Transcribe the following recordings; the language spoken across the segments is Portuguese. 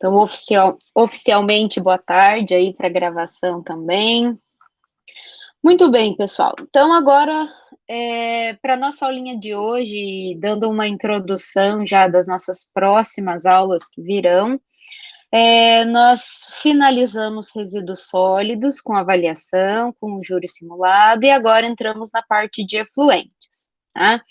Então, oficialmente, boa tarde aí para a gravação também. Muito bem, pessoal. Então, agora, para a nossa aulinha de hoje, dando uma introdução já das nossas próximas aulas que virão, nós finalizamos resíduos sólidos com avaliação, com o júri simulado, e agora entramos na parte de efluentes, tá?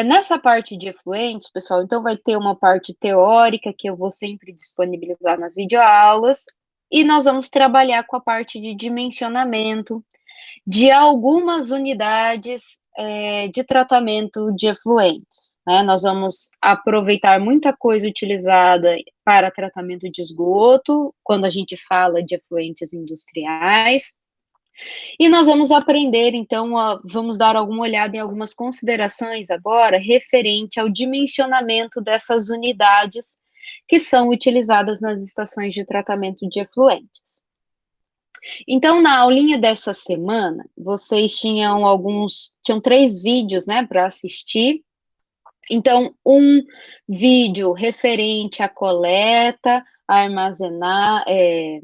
Nessa parte de efluentes, pessoal, então vai ter uma parte teórica que eu vou sempre disponibilizar nas videoaulas, e nós vamos trabalhar com a parte de dimensionamento de algumas unidades de tratamento de efluentes, né? Nós vamos aproveitar muita coisa utilizada para tratamento de esgoto, quando a gente fala de efluentes industriais, e nós vamos aprender, então, vamos dar alguma olhada em algumas considerações agora referente ao dimensionamento dessas unidades que são utilizadas nas estações de tratamento de efluentes. Então, na aulinha dessa semana, vocês tinham 3 vídeos, né, para assistir. Então, um vídeo referente à coleta, armazenagem,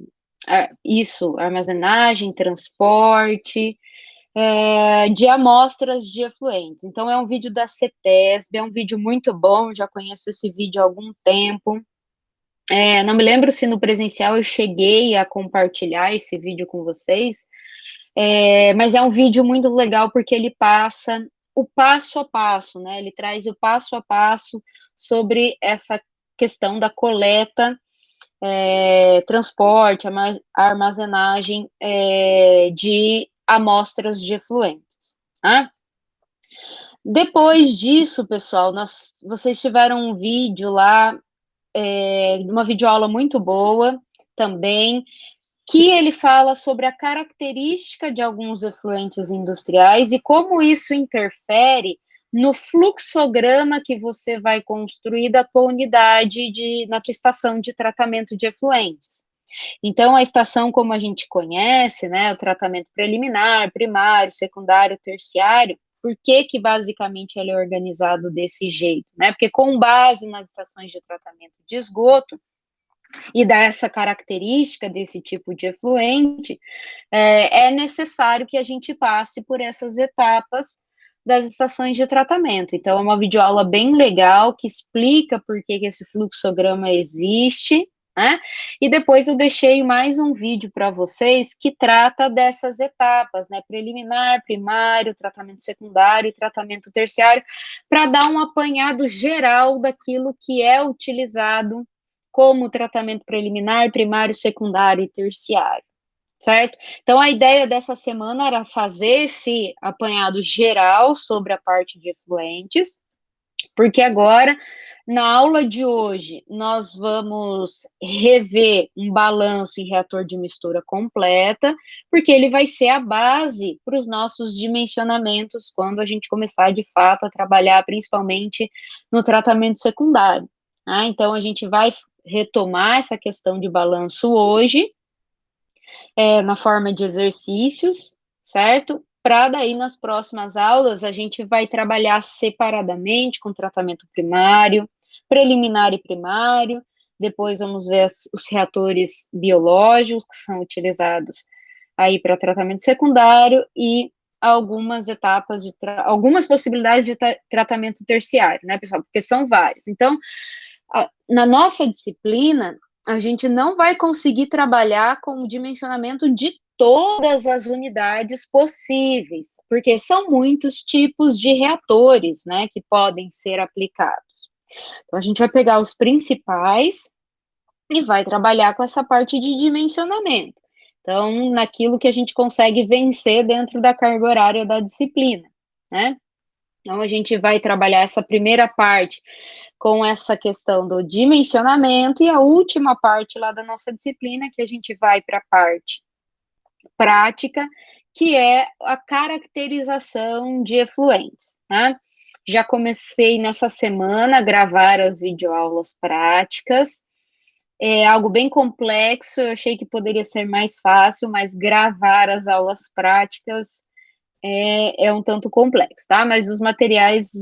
transporte, de amostras de efluentes. Então, é um vídeo da CETESB, é um vídeo muito bom, já conheço esse vídeo há algum tempo. Não me lembro se no presencial eu cheguei a compartilhar esse vídeo com vocês, mas é um vídeo muito legal porque ele passa o passo a passo, né? Ele traz o passo a passo sobre essa questão da coleta, transporte, armazenagem de amostras de efluentes, tá? Depois disso, pessoal, vocês tiveram um vídeo lá, uma videoaula muito boa também, que ele fala sobre a característica de alguns efluentes industriais e como isso interfere no fluxograma que você vai construir da tua unidade na tua estação de tratamento de efluentes. Então, a estação, como a gente conhece, né, o tratamento preliminar, primário, secundário, terciário, por que basicamente ele é organizado desse jeito, né? Porque com base nas estações de tratamento de esgoto, e dessa característica desse tipo de efluente, é necessário que a gente passe por essas etapas das estações de tratamento. Então, é uma videoaula bem legal que explica por que esse fluxograma existe, né? E depois eu deixei mais um vídeo para vocês que trata dessas etapas, né? Preliminar, primário, tratamento secundário e tratamento terciário, para dar um apanhado geral daquilo que é utilizado como tratamento preliminar, primário, secundário e terciário, certo? Então, a ideia dessa semana era fazer esse apanhado geral sobre a parte de efluentes, porque agora, na aula de hoje, nós vamos rever um balanço em reator de mistura completa, porque ele vai ser a base para os nossos dimensionamentos quando a gente começar, de fato, a trabalhar principalmente no tratamento secundário. Tá? Então, a gente vai retomar essa questão de balanço hoje, na forma de exercícios, certo? Para daí, nas próximas aulas, a gente vai trabalhar separadamente com tratamento primário, preliminar e primário, depois vamos ver os reatores biológicos que são utilizados aí para tratamento secundário e algumas etapas algumas possibilidades de tratamento terciário, né, pessoal? Porque são vários. Então, na nossa disciplina, a gente não vai conseguir trabalhar com o dimensionamento de todas as unidades possíveis, porque são muitos tipos de reatores, né, que podem ser aplicados. Então, a gente vai pegar os principais e vai trabalhar com essa parte de dimensionamento. Então, naquilo que a gente consegue vencer dentro da carga horária da disciplina, né? Então, a gente vai trabalhar essa primeira parte com essa questão do dimensionamento e a última parte lá da nossa disciplina, que a gente vai para a parte prática, que é a caracterização de efluentes, né? Já comecei nessa semana a gravar as videoaulas práticas, é algo bem complexo, eu achei que poderia ser mais fácil, mas gravar as aulas práticas é um tanto complexo, tá? Mas os materiais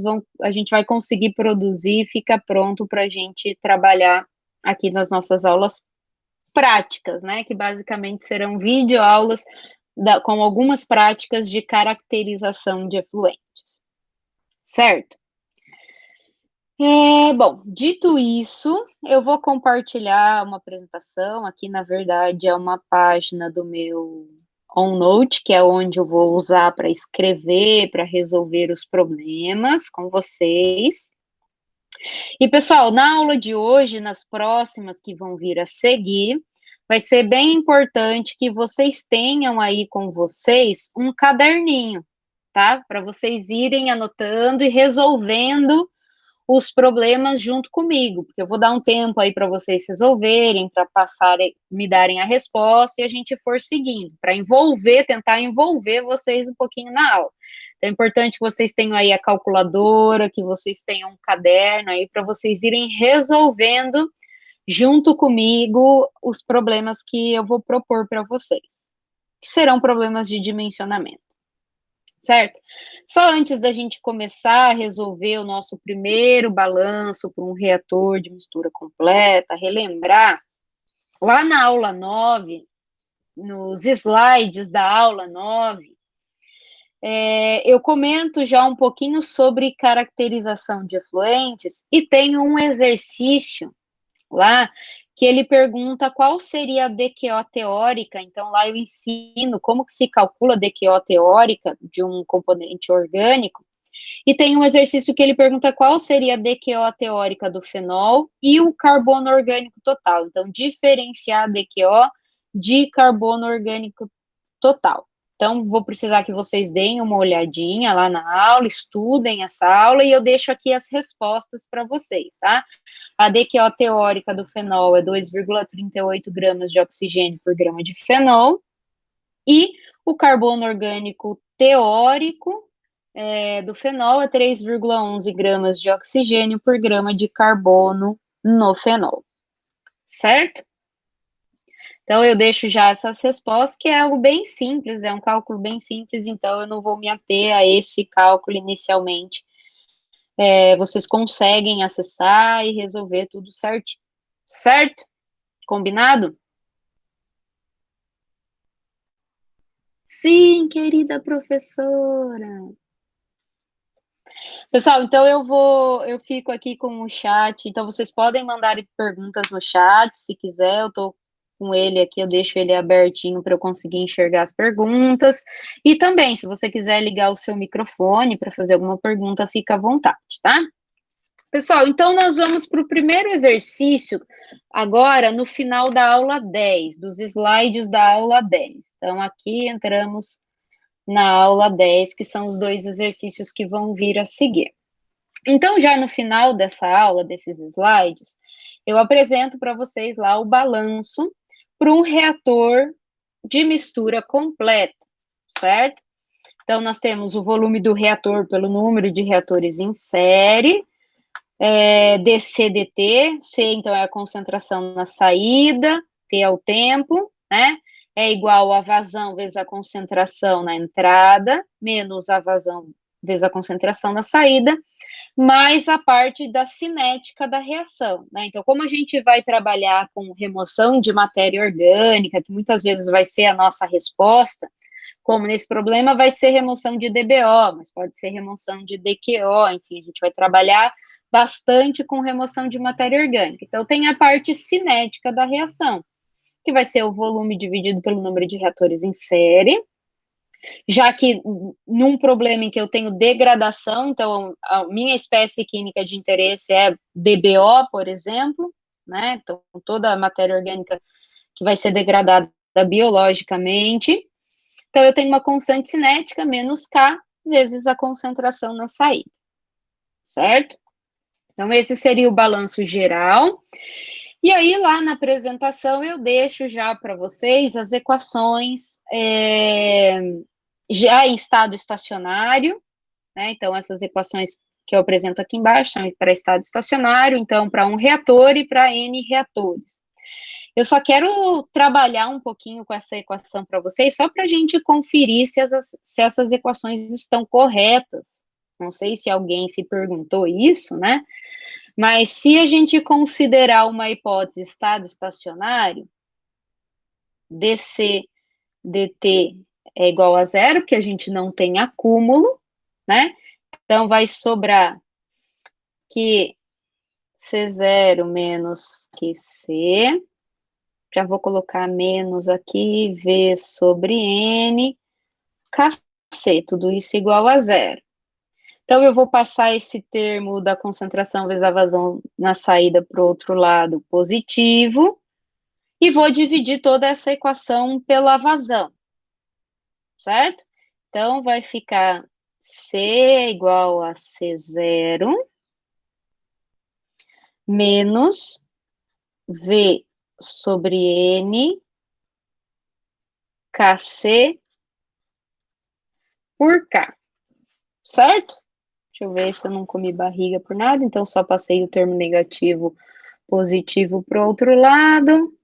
a gente vai conseguir produzir, fica pronto para a gente trabalhar aqui nas nossas aulas práticas, né? Que basicamente serão videoaulas com algumas práticas de caracterização de efluentes, certo? Bom, dito isso, eu vou compartilhar uma apresentação. Aqui, na verdade, é uma página do meu OneNote, que é onde eu vou usar para escrever, para resolver os problemas com vocês. E, pessoal, na aula de hoje, nas próximas que vão vir a seguir, vai ser bem importante que vocês tenham aí com vocês um caderninho, tá? Para vocês irem anotando e resolvendo os problemas junto comigo, porque eu vou dar um tempo aí para vocês resolverem, para passarem, me darem a resposta e a gente for seguindo, para envolver, tentar envolver vocês um pouquinho na aula. Então é importante que vocês tenham aí a calculadora, que vocês tenham um caderno aí para vocês irem resolvendo junto comigo os problemas que eu vou propor para vocês, que serão problemas de dimensionamento. Certo? Só antes da gente começar a resolver o nosso primeiro balanço para um reator de mistura completa, relembrar, lá na aula 9, nos slides da aula 9, eu comento já um pouquinho sobre caracterização de efluentes e tem um exercício lá que ele pergunta qual seria a DQO teórica. Então, lá eu ensino como que se calcula a DQO teórica de um componente orgânico, e tem um exercício que ele pergunta qual seria a DQO teórica do fenol e o carbono orgânico total. Então, diferenciar a DQO de carbono orgânico total. Então, vou precisar que vocês deem uma olhadinha lá na aula, estudem essa aula, e eu deixo aqui as respostas para vocês, tá? A DQO teórica do fenol é 2,38 gramas de oxigênio por grama de fenol, e o carbono orgânico teórico do fenol é 3,11 gramas de oxigênio por grama de carbono no fenol, certo? Então, eu deixo já essas respostas, que é algo bem simples, é um cálculo bem simples, então eu não vou me ater a esse cálculo inicialmente. Vocês conseguem acessar e resolver tudo certinho, certo? Combinado? Sim, querida professora. Pessoal, então eu fico aqui com o chat, então vocês podem mandar perguntas no chat, se quiser, eu tô com ele aqui, eu deixo ele abertinho para eu conseguir enxergar as perguntas, e também, se você quiser ligar o seu microfone para fazer alguma pergunta, fica à vontade, tá? Pessoal, então nós vamos para o primeiro exercício, agora no final da aula 10, dos slides da aula 10. Então, aqui entramos na aula 10, que são os dois exercícios que vão vir a seguir. Então, já no final dessa aula, desses slides, eu apresento para vocês lá o balanço para um reator de mistura completa, certo? Então, nós temos o volume do reator pelo número de reatores em série, dCdt, C, então, é a concentração na saída, T é o tempo, né? É igual a vazão vezes a concentração na entrada, menos a vazão vezes a concentração na saída, mais a parte da cinética da reação, né? Então, como a gente vai trabalhar com remoção de matéria orgânica, que muitas vezes vai ser a nossa resposta, como nesse problema vai ser remoção de DBO, mas pode ser remoção de DQO, enfim, a gente vai trabalhar bastante com remoção de matéria orgânica. Então, tem a parte cinética da reação, que vai ser o volume dividido pelo número de reatores em série, já que num problema em que eu tenho degradação, então a minha espécie química de interesse é DBO, por exemplo, né? Então, toda a matéria orgânica que vai ser degradada biologicamente. Então, eu tenho uma constante cinética menos K vezes a concentração na saída, certo? Então, esse seria o balanço geral. E aí, lá na apresentação, eu deixo já para vocês as equações já em estado estacionário, né? Então, essas equações que eu apresento aqui embaixo são para estado estacionário, então, para um reator e para N reatores. Eu só quero trabalhar um pouquinho com essa equação para vocês, só para a gente conferir se essas equações estão corretas. Não sei se alguém se perguntou isso, né? Mas se a gente considerar uma hipótese estado estacionário, dc dt é igual a zero, porque a gente não tem acúmulo, né? Então, vai sobrar que C0 menos QC, já vou colocar menos aqui, V sobre N, KC, tudo isso igual a zero. Então, eu vou passar esse termo da concentração vezes a vazão na saída para o outro lado positivo, e vou dividir toda essa equação pela vazão, certo? Então, vai ficar C igual a C0 menos V sobre N KC por K, certo? Deixa eu ver se eu não comi barriga por nada, então só passei o termo negativo positivo para o outro lado.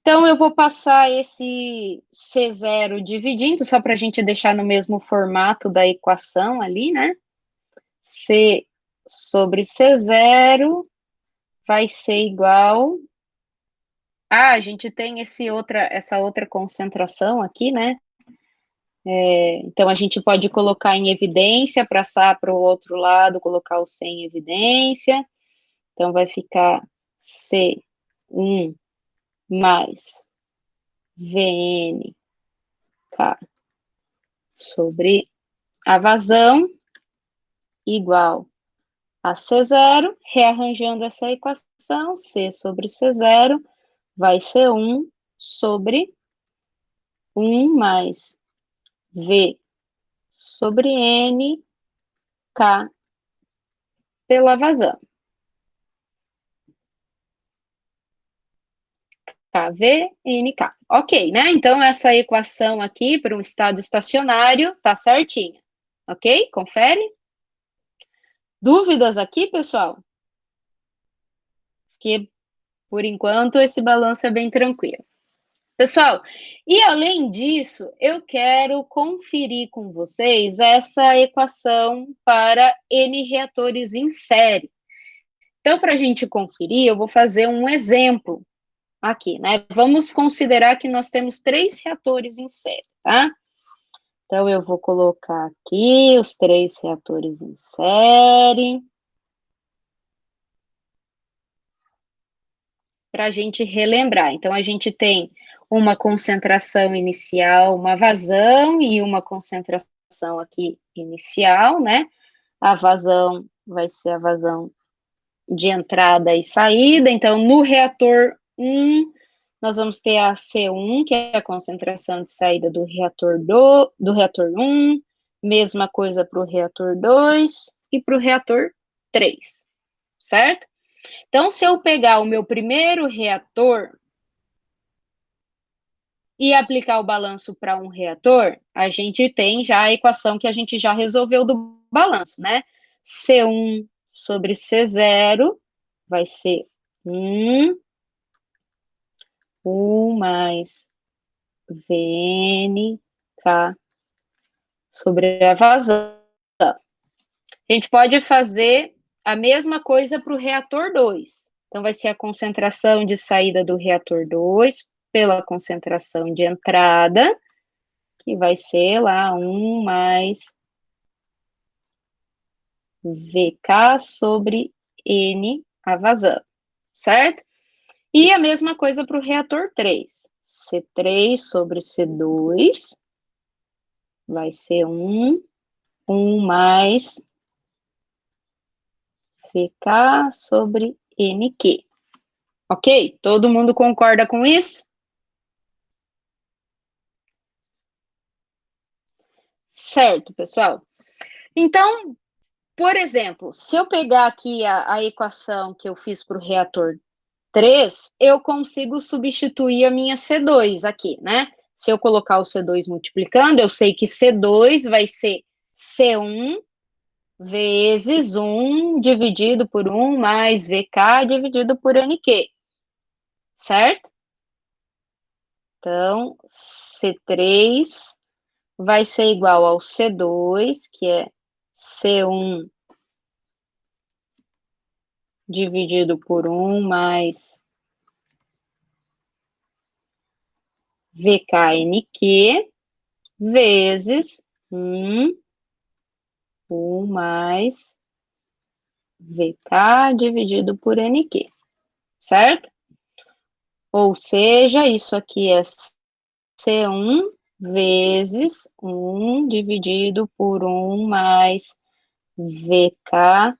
Então, eu vou passar esse C0 dividindo, só para a gente deixar no mesmo formato da equação ali, né? C sobre C0 vai ser igual... Ah, a gente tem essa outra concentração aqui, né? Então, a gente pode colocar em evidência, passar para o outro lado, colocar o C em evidência. Então, vai ficar C1 mais VNK sobre a vazão igual a C0. Rearranjando essa equação, C sobre C0 vai ser 1 sobre 1 mais V sobre N K pela vazão. KV, NK. Ok, né? Então, essa equação aqui para um estado estacionário tá certinha. Ok? Confere. Dúvidas aqui, pessoal? Porque, por enquanto, esse balanço é bem tranquilo. Pessoal, e além disso, eu quero conferir com vocês essa equação para N reatores em série. Então, para a gente conferir, eu vou fazer um exemplo aqui, né? Vamos considerar que nós temos 3 reatores em série, tá? Então, eu vou colocar aqui os 3 reatores em série, para a gente relembrar. Então, a gente tem uma concentração inicial, uma vazão e uma concentração aqui inicial, né? A vazão vai ser a vazão de entrada e saída. Então, no reator 1, nós vamos ter a C1, que é a concentração de saída do reator 1, mesma coisa para o reator 2 e para o reator 3, certo? Então, se eu pegar o meu primeiro reator e aplicar o balanço para um reator, a gente tem já a equação que a gente já resolveu do balanço, né? C1 sobre C0 vai ser 1 mais VNK sobre a vazão. A gente pode fazer a mesma coisa para o reator 2. Então, vai ser a concentração de saída do reator 2 pela concentração de entrada, que vai ser lá 1 mais VK sobre N, a vazão, certo? E a mesma coisa para o reator 3. C3 sobre C2 vai ser 1 mais VK sobre NQ. Ok? Todo mundo concorda com isso? Certo, pessoal. Então, por exemplo, se eu pegar aqui a equação que eu fiz para o reator 3, eu consigo substituir a minha C2 aqui, né? Se eu colocar o C2 multiplicando, eu sei que C2 vai ser C1 vezes 1 dividido por 1 mais VK dividido por NQ, certo? Então, C3 vai ser igual ao C2, que é C1 dividido por 1 mais VKNQ vezes 1 mais VK dividido por NQ, certo? Ou seja, isso aqui é C1 vezes 1 dividido por 1 mais VK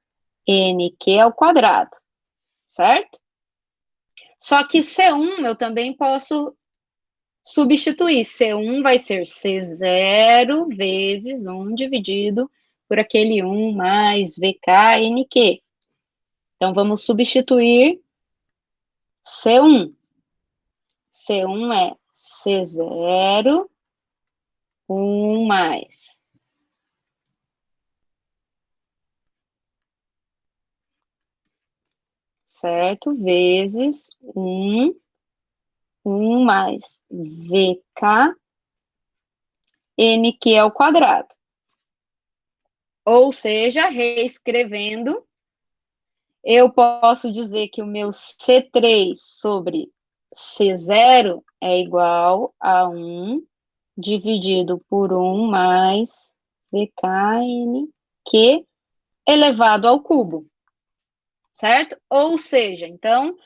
NQ ao quadrado, certo? Só que C1 eu também posso substituir. C1 vai ser C0 vezes 1 dividido por aquele 1 mais VKNQ. Então, vamos substituir C1. C1 é C0, 1 mais. Certo? Vezes 1 mais VK NQ ao quadrado. Ou seja, reescrevendo, eu posso dizer que o meu C3 sobre C0 é igual a 1 dividido por 1 mais VKNQ elevado ao cubo, certo? Ou seja, então,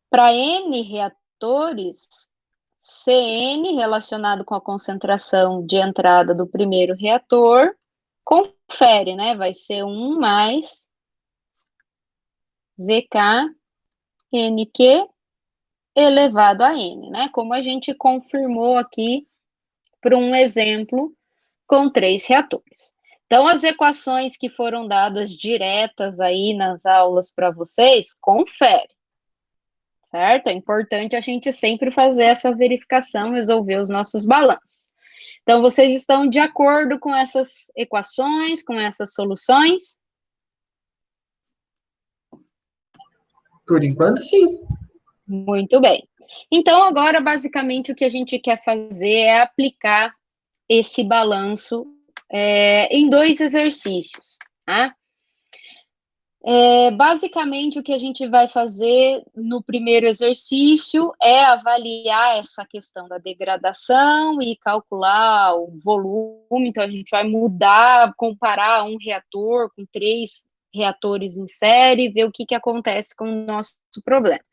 para N reatores, Cn relacionado com a concentração de entrada do primeiro reator, confere, né? Vai ser 1 mais VKNQ elevado a N, né? Como a gente confirmou aqui para um exemplo com 3 reatores. Então, as equações que foram dadas diretas aí nas aulas para vocês, confere, certo? É importante a gente sempre fazer essa verificação, resolver os nossos balanços. Então, vocês estão de acordo com essas equações, com essas soluções? Por enquanto, sim. Muito bem. Então, agora, basicamente, o que a gente quer fazer é aplicar esse balanço em 2 exercícios, tá? Basicamente, o que a gente vai fazer no primeiro exercício é avaliar essa questão da degradação e calcular o volume. Então, a gente vai mudar, comparar um reator com 3 reatores em série, ver o que acontece com o nosso problema.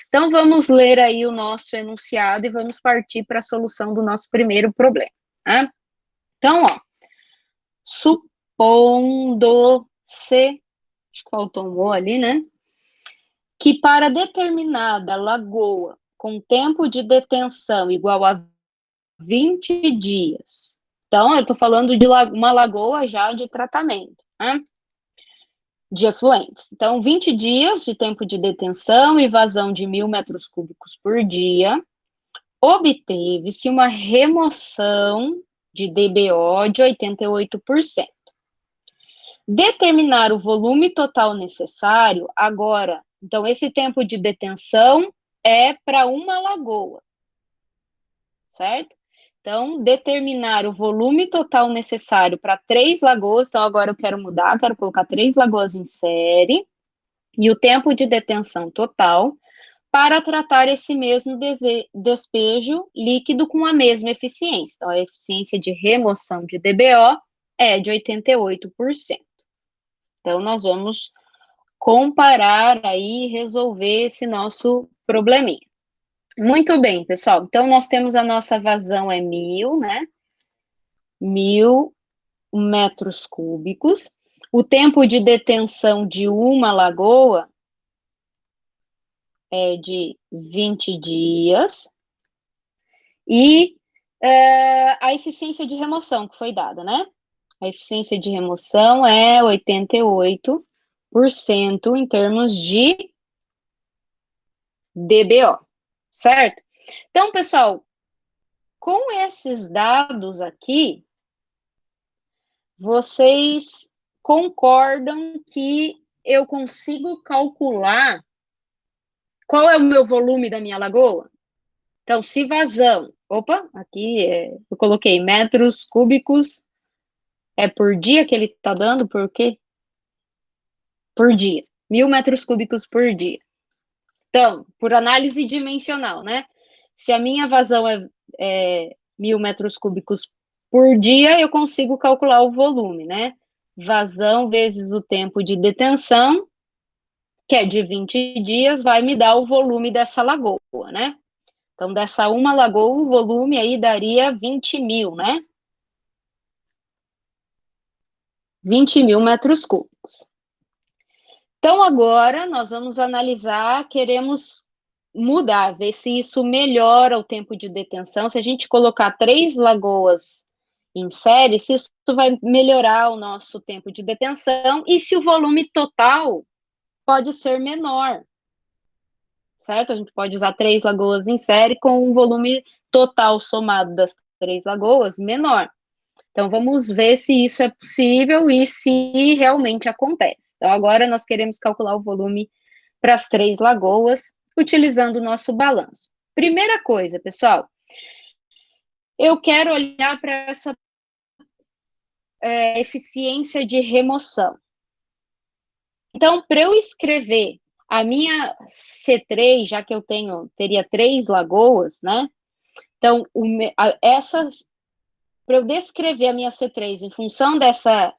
Então, vamos ler aí o nosso enunciado e vamos partir para a solução do nosso primeiro problema, tá? Então, ó, supondo-se, acho que faltou um O ali, né? Que para determinada lagoa com tempo de detenção igual a 20 dias. Então, eu estou falando de uma lagoa já de tratamento, né? De efluentes. Então, 20 dias de tempo de detenção e vazão de 1.000 metros cúbicos por dia, obteve-se uma remoção de DBO de 88%. Determinar o volume total necessário, agora, então, esse tempo de detenção é para uma lagoa, certo? Então, determinar o volume total necessário para 3 lagoas, então agora eu quero mudar, quero colocar 3 lagoas em série, e o tempo de detenção total, para tratar esse mesmo despejo líquido com a mesma eficiência. Então, a eficiência de remoção de DBO é de 88%. Então, nós vamos comparar aí e resolver esse nosso probleminha. Muito bem, pessoal. Então, nós temos a nossa vazão é 1.000, né? 1.000 metros cúbicos. O tempo de detenção de uma lagoa é de 20 dias. E a eficiência de remoção que foi dada, né? A eficiência de remoção é 88% em termos de DBO, certo? Então, pessoal, com esses dados aqui, vocês concordam que eu consigo calcular qual é o meu volume da minha lagoa? Então, se vazão, aqui eu coloquei metros cúbicos É por dia que ele está dando? Por quê? Por dia. 1.000 metros cúbicos por dia. Então, por análise dimensional, né? Se a minha vazão é 1.000 metros cúbicos por dia, eu consigo calcular o volume, né? Vazão vezes o tempo de detenção, que é de 20 dias, vai me dar o volume dessa lagoa, né? Então, dessa uma lagoa, o volume aí daria 20.000, né? 20.000 metros cúbicos. Então, agora, nós vamos analisar, queremos mudar, ver se isso melhora o tempo de detenção. Se a gente colocar 3 lagoas em série, se isso vai melhorar o nosso tempo de detenção e se o volume total pode ser menor, certo? A gente pode usar 3 lagoas em série com um volume total somado das 3 lagoas menor. Então, vamos ver se isso é possível e se realmente acontece. Então, agora nós queremos calcular o volume para as 3 lagoas, utilizando o nosso balanço. Primeira coisa, pessoal, eu quero olhar para essa eficiência de remoção. Então, para eu escrever a minha C3, já que eu teria 3 lagoas, né? Então, para eu descrever a minha C3 em função dessa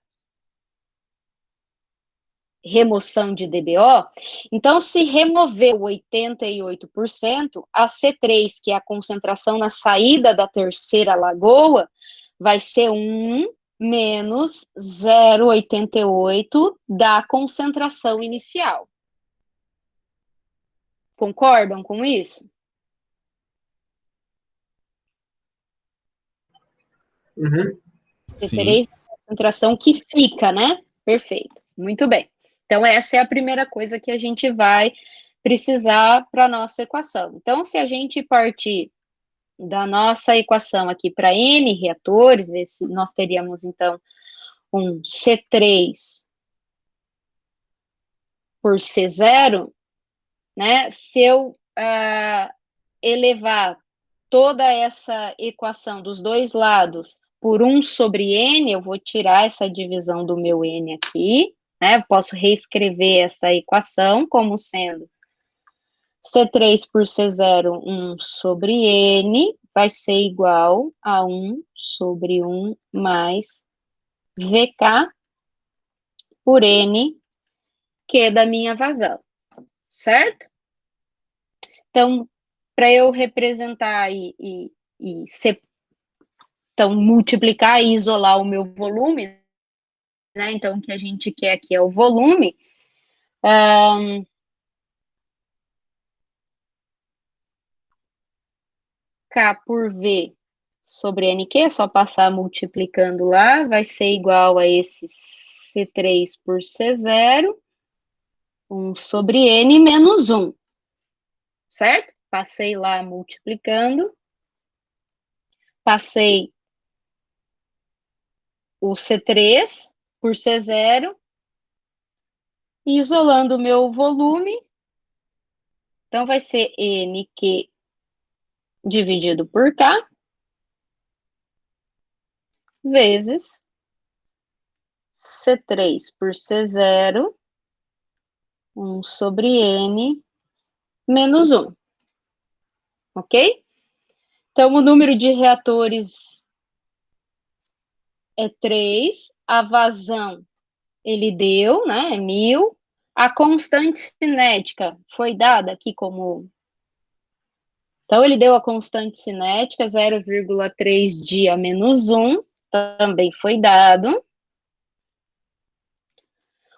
remoção de DBO, então, se remover o 88%, a C3, que é a concentração na saída da terceira lagoa, vai ser 1 menos 0,88 da concentração inicial. Concordam com isso? Uhum. C3 é a concentração que fica, né? Perfeito. Muito bem. Então, essa é a primeira coisa que a gente vai precisar para a nossa equação. Então, se a gente partir da nossa equação aqui para N reatores, nós teríamos, então, um C3 por C0, né? Se eu elevar toda essa equação dos dois lados por 1 sobre N, eu vou tirar essa divisão do meu N aqui, né? Eu posso reescrever essa equação como sendo C3 por C0, 1 sobre N, vai ser igual a 1 sobre 1 mais VK por N, que é da minha vazão, certo? Então, para eu representar então, multiplicar e isolar o meu volume, né? Então, o que a gente quer aqui é o volume. K por V sobre NQ, é só passar multiplicando lá, vai ser igual a esse C3 por C0, 1 sobre N menos 1, certo? Passei lá multiplicando, passei o C3 por C0, isolando o meu volume, então vai ser NQ dividido por K, vezes C3 por C0, 1 sobre N, menos 1. Ok? Então, o número de reatores é 3, a vazão ele deu, né, é 1.000, a constante cinética foi dada aqui como... Então, ele deu a constante cinética, 0,3 dia menos 1, também foi dado.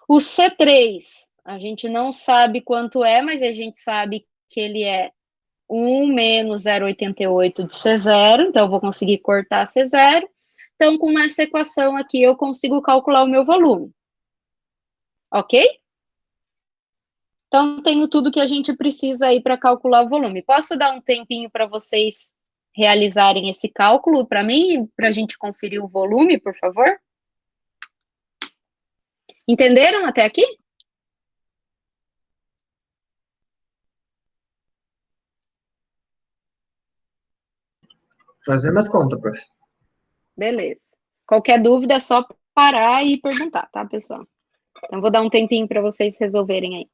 O C3, a gente não sabe quanto é, mas a gente sabe que ele é 1 menos 0,88 de C0, então eu vou conseguir cortar C0. Então, com essa equação aqui, eu consigo calcular o meu volume. Ok? Então, tenho tudo que a gente precisa aí para calcular o volume. Posso dar um tempinho para vocês realizarem esse cálculo para mim, para a gente conferir o volume, por favor? Entenderam até aqui? Fazendo as contas, prof. Beleza. Qualquer dúvida é só parar e perguntar, tá, pessoal? Então, vou dar um tempinho para vocês resolverem aí.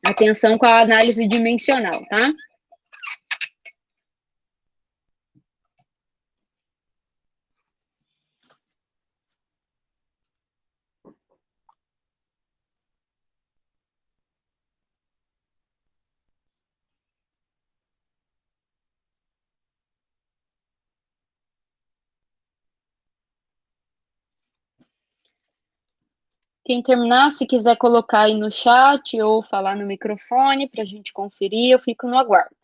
Atenção com a análise dimensional, tá? Quem terminar, se quiser colocar aí no chat ou falar no microfone para a gente conferir, eu fico no aguardo.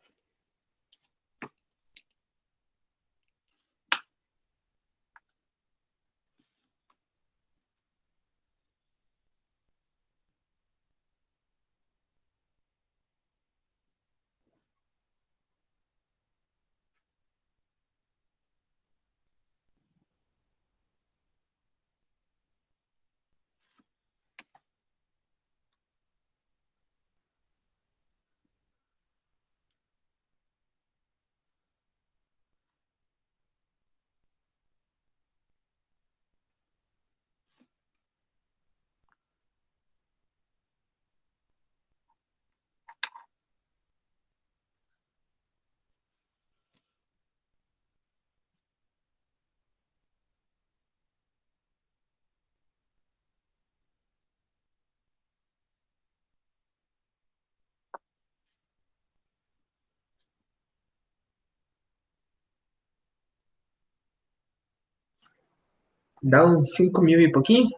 Dá uns 5.000 e pouquinho?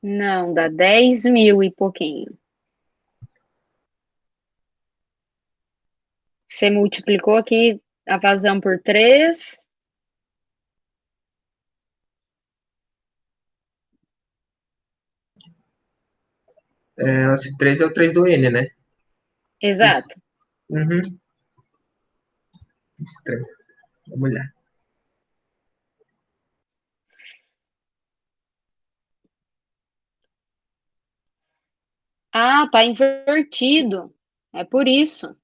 Não, dá 10.000 e pouquinho. Você multiplicou aqui a vazão por 3. Esse 3 é o 3 do N, né? Isso. Exato. Uhum. Estranho. Vamos olhar. Ah, tá invertido. É por isso.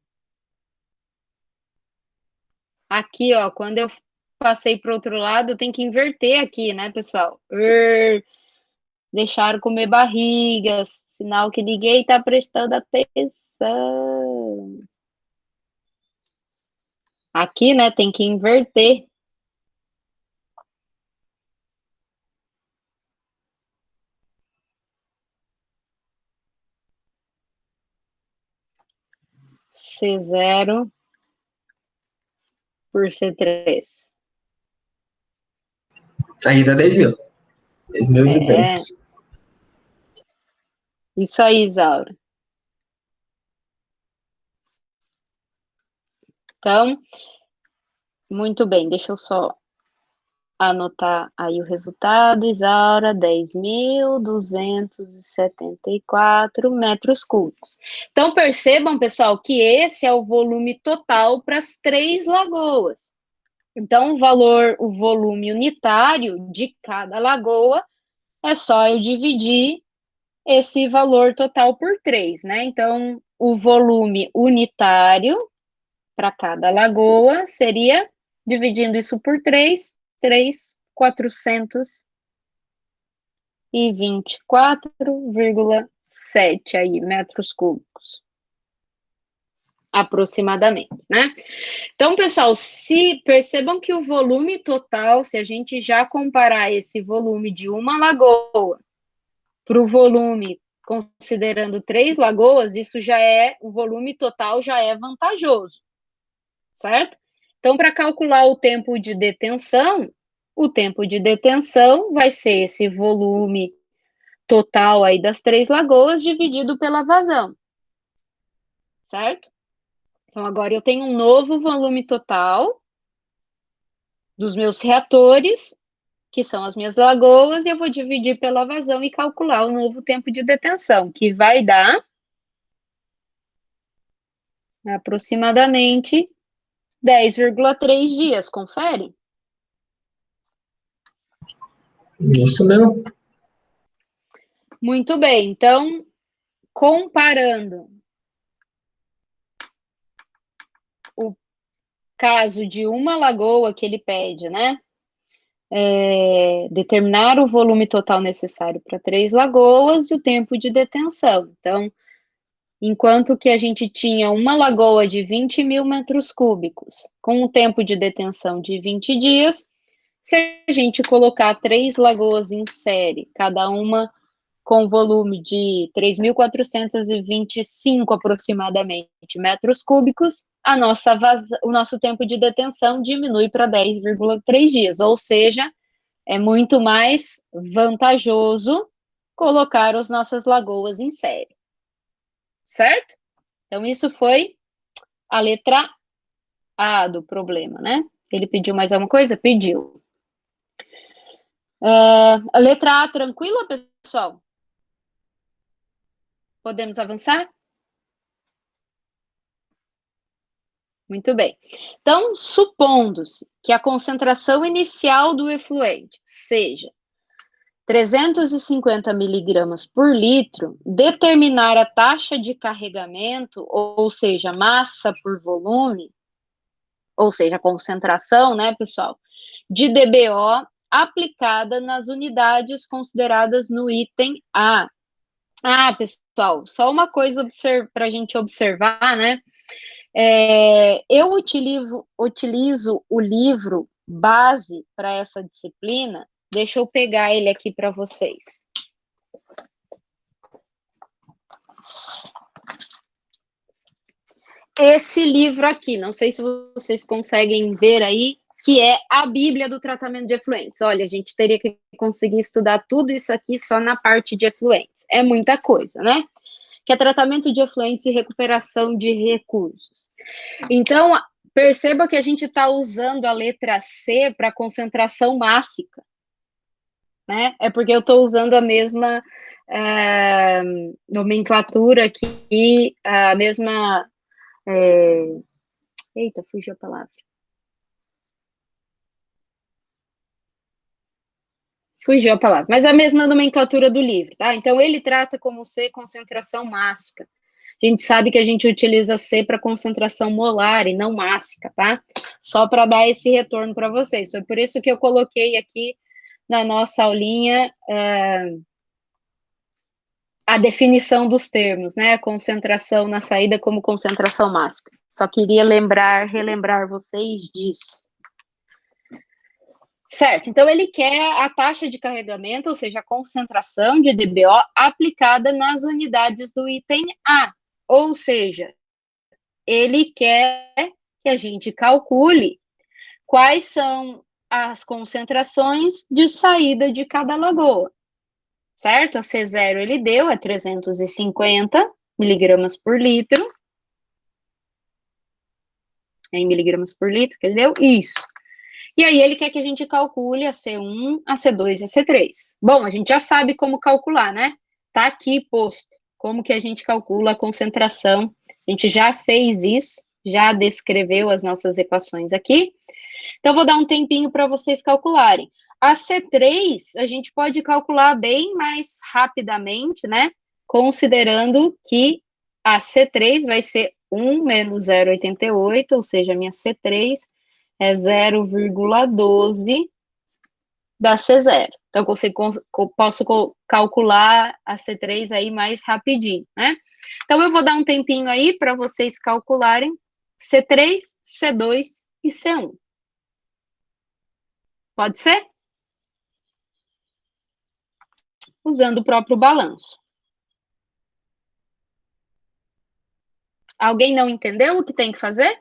Aqui, ó, quando eu passei para o outro lado, tem que inverter aqui, né, pessoal? Deixaram comer barrigas, sinal que ninguém está prestando atenção. Aqui, né, tem que inverter. C0 por C3. Aí dá 10.000. 10.200. É, isso aí, Isaura. Então, muito bem, deixa eu só anotar aí o resultado. Isaura, 10.274 metros cúbicos. Então, percebam, pessoal, que esse é o volume total para as 3 lagoas. Então, o volume unitário de cada lagoa é só eu dividir esse valor total por 3, né? Então, o volume unitário para cada lagoa seria, dividindo isso por 3.424,7 aí, metros cúbicos, aproximadamente, né? Então, pessoal, se percebam que o volume total, se a gente já comparar esse volume de uma lagoa para o volume considerando 3 lagoas, isso já é, o volume total já é vantajoso, certo? Então, para calcular o tempo de detenção vai ser esse volume total aí das 3 lagoas dividido pela vazão, certo? Então, agora eu tenho um novo volume total dos meus reatores, que são as minhas lagoas, e eu vou dividir pela vazão e calcular o novo tempo de detenção, que vai dar aproximadamente 10,3 dias, confere? Isso mesmo. Muito bem, então, comparando caso de uma lagoa que ele pede, né? Determinar o volume total necessário para 3 lagoas e o tempo de detenção. Então, enquanto que a gente tinha uma lagoa de 20.000 metros cúbicos, com um tempo de detenção de 20 dias, se a gente colocar 3 lagoas em série, cada uma com volume de 3.425 aproximadamente metros cúbicos, o nosso tempo de detenção diminui para 10,3 dias, ou seja, é muito mais vantajoso colocar as nossas lagoas em série, certo? Então, isso foi a letra A do problema, né? Ele pediu mais alguma coisa? Pediu. A letra A, tranquila, pessoal? Podemos avançar? Muito bem. Então, supondo-se que a concentração inicial do efluente seja 350 miligramas por litro, determinar a taxa de carregamento, ou seja, massa por volume, ou seja, a concentração, né, pessoal, de DBO aplicada nas unidades consideradas no item A. Ah, pessoal, só uma coisa para a gente observar, né? Eu utilizo o livro base para essa disciplina. Deixa eu pegar ele aqui para vocês. Esse livro aqui, não sei se vocês conseguem ver aí, que é a Bíblia do tratamento de efluentes. Olha, a gente teria que conseguir estudar tudo isso aqui só na parte de efluentes. É muita coisa, né? Que é tratamento de efluentes e recuperação de recursos. Então, perceba que a gente está usando a letra C para concentração mássica, né? É porque eu estou usando a mesma nomenclatura aqui, a mesma... Eita, fugiu a palavra. Fugiu a palavra, mas a mesma nomenclatura do livro, tá? Então, ele trata como C concentração mássica. A gente sabe que a gente utiliza C para concentração molar e não mássica, tá? Só para dar esse retorno para vocês. Foi por isso que eu coloquei aqui na nossa aulinha a definição dos termos, né? Concentração na saída como concentração mássica. Só queria relembrar vocês disso. Certo, então ele quer a taxa de carregamento, ou seja, a concentração de DBO aplicada nas unidades do item A. Ou seja, ele quer que a gente calcule quais são as concentrações de saída de cada lagoa, certo? A C0 ele deu, é 350 miligramas por litro. É em miligramas por litro que ele deu? Isso. E aí ele quer que a gente calcule a C1, a C2 e a C3. Bom, a gente já sabe como calcular, né? Tá aqui posto. Como que a gente calcula a concentração. A gente já fez isso, já descreveu as nossas equações aqui. Então, vou dar um tempinho para vocês calcularem. A C3, a gente pode calcular bem mais rapidamente, né? Considerando que a C3 vai ser 1 menos 0,88, ou seja, a minha C3 é 0,12 da C0. Então, posso calcular a C3 aí mais rapidinho, né? Então, eu vou dar um tempinho aí para vocês calcularem C3, C2 e C1. Pode ser? Usando o próprio balanço. Alguém não entendeu o que tem que fazer?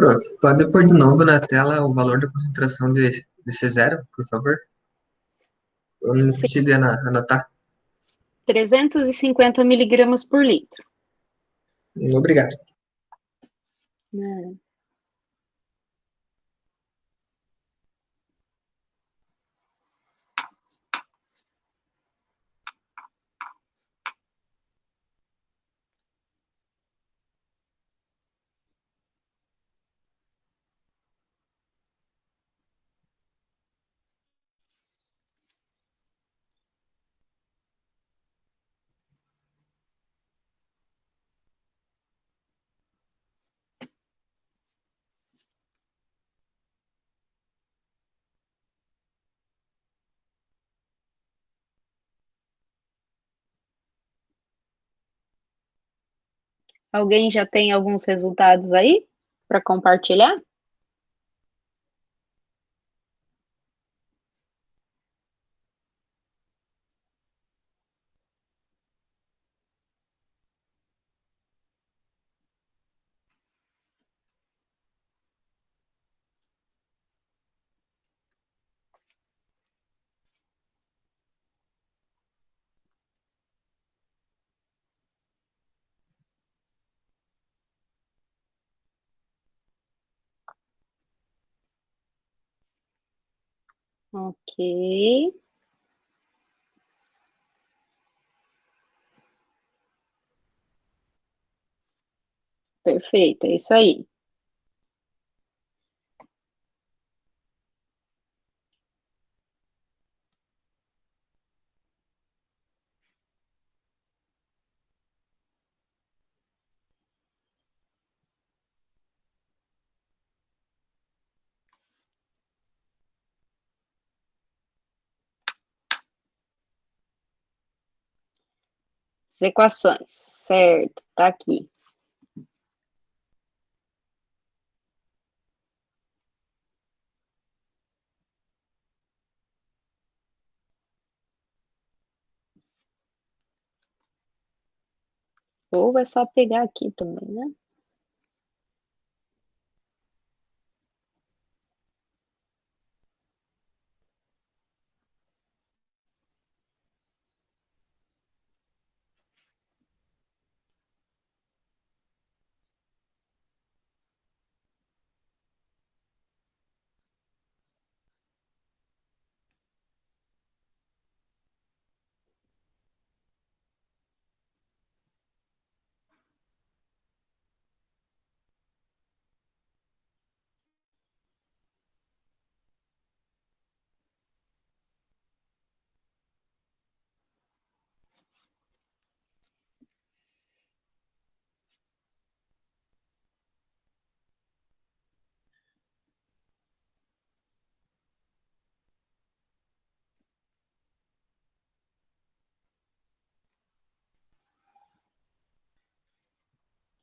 prof, pode pôr de novo na tela o valor da concentração de C0, por favor? Eu não Sim, esqueci de anotar. 350 miligramas por litro. Obrigado. Né? Alguém já tem alguns resultados aí para compartilhar? Ok, perfeito, é isso aí. As equações, certo, tá aqui. Ou é só pegar aqui também, né?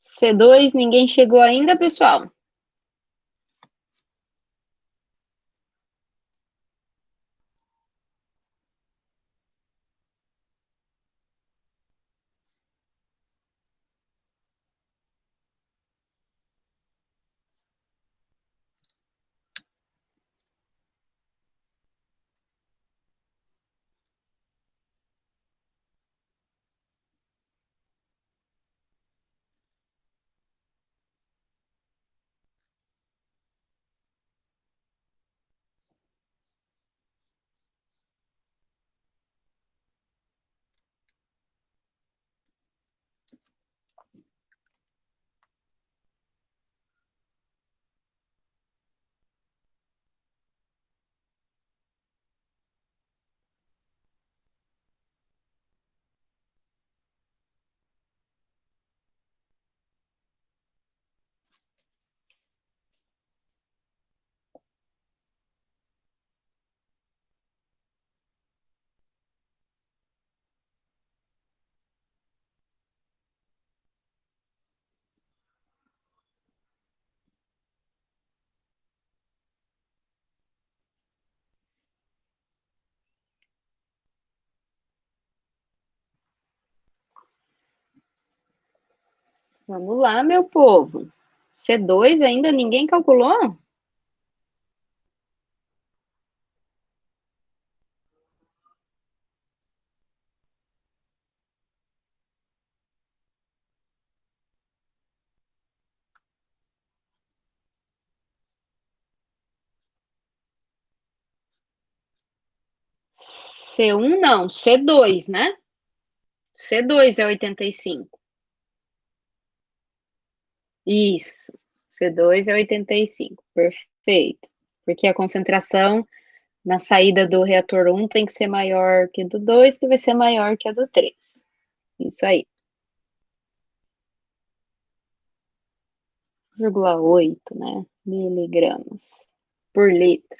C2, ninguém chegou ainda, pessoal? Vamos lá, meu povo. C2 ainda ninguém calculou? C1 não, C2, né? C2 é 85. Isso. C2 é 85. Perfeito. Porque a concentração na saída do reator 1 tem que ser maior que a do 2, que vai ser maior que a do 3. Isso aí. 0,8, né? Miligramas por litro.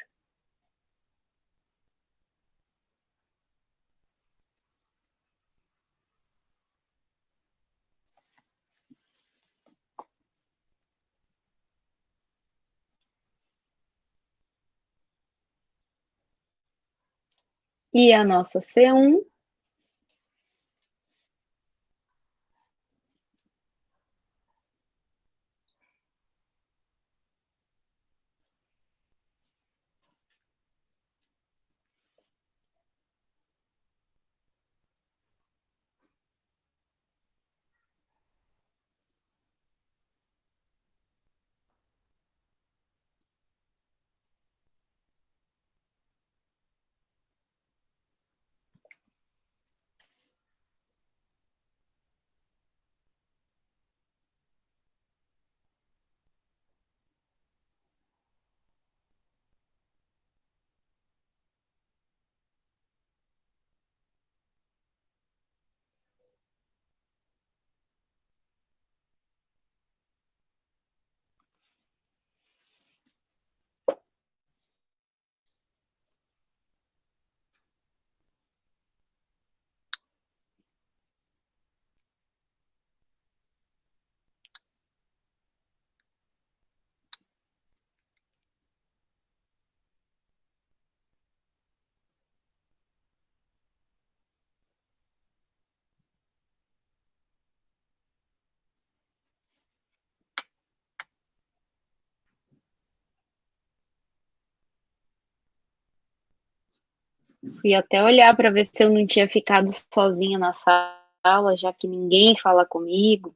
E a nossa C1 fui até olhar para ver se eu não tinha ficado sozinha na sala, já que ninguém fala comigo.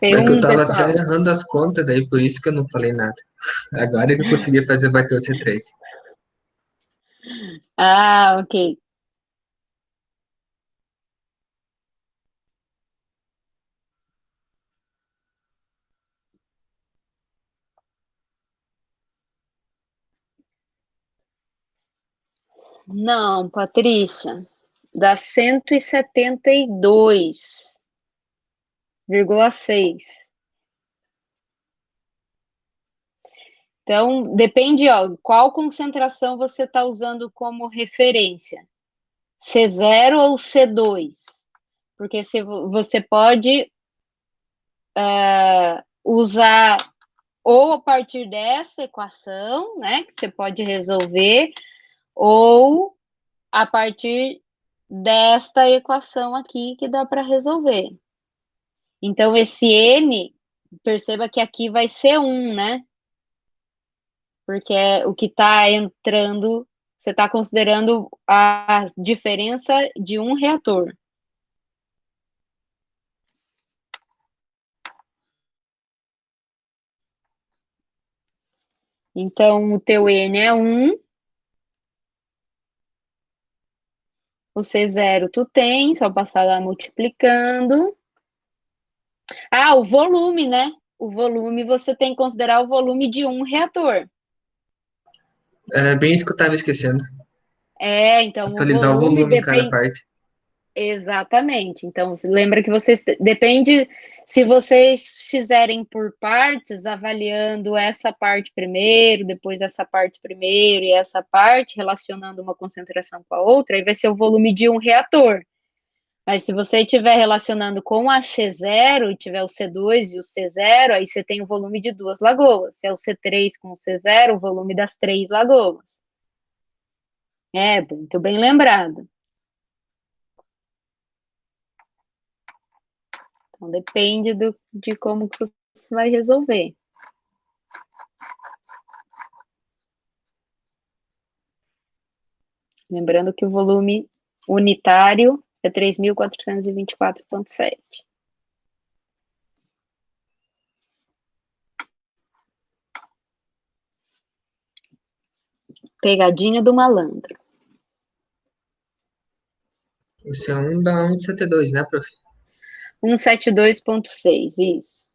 É que eu C1, tava até pessoal. errando as contas, daí por isso que eu não falei nada. Agora que eu consegui fazer bater o C3. Ah, ok. Não, Patrícia, dá 172,6. Então, depende, ó, qual concentração você está usando como referência, C0 ou C2? Porque se você pode usar ou a partir dessa equação, né, que você pode resolver, ou a partir desta equação aqui que dá para resolver. Então, esse N, perceba que aqui vai ser 1, né? Porque é o que está entrando, você está considerando a diferença de um reator. Então, o teu N é 1, o C0 tu tem, só passar lá multiplicando. Ah, o volume, né? O volume, você tem que considerar o volume de um reator. Era bem isso que eu tava esquecendo. É, então o Atualizar o volume volume em cada depende. parte. Exatamente. Então, lembra que vocês depende se vocês fizerem por partes, avaliando essa parte primeiro, depois essa parte primeiro e essa parte, relacionando uma concentração com a outra, aí vai ser o volume de um reator. Mas se você estiver relacionando com a C0 e tiver o C2 e o C0, aí você tem o volume de 2 lagoas. Se é o C3 com o C0, o volume das 3 lagoas. É, muito bem lembrado. Então, depende de como que você vai resolver. Lembrando que o volume unitário é 3.424,7. Pegadinha do malandro. O C1 dá 1,72, né, prof? 172,6, isso.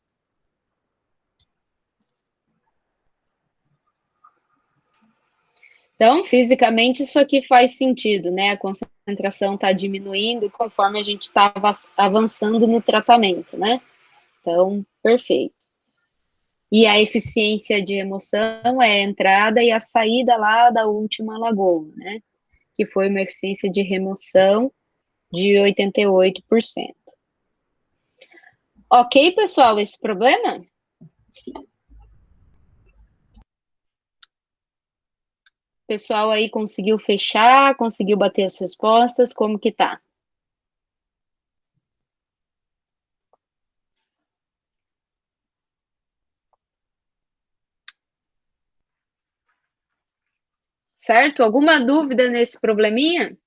Então, fisicamente, isso aqui faz sentido, né? A concentração está diminuindo conforme a gente está avançando no tratamento, né? Então, perfeito. E a eficiência de remoção é a entrada e a saída lá da última lagoa, né? Que foi uma eficiência de remoção de 88%. Ok, pessoal, esse problema? O pessoal aí conseguiu fechar, conseguiu bater as respostas, como que tá? Certo? Alguma dúvida nesse probleminha?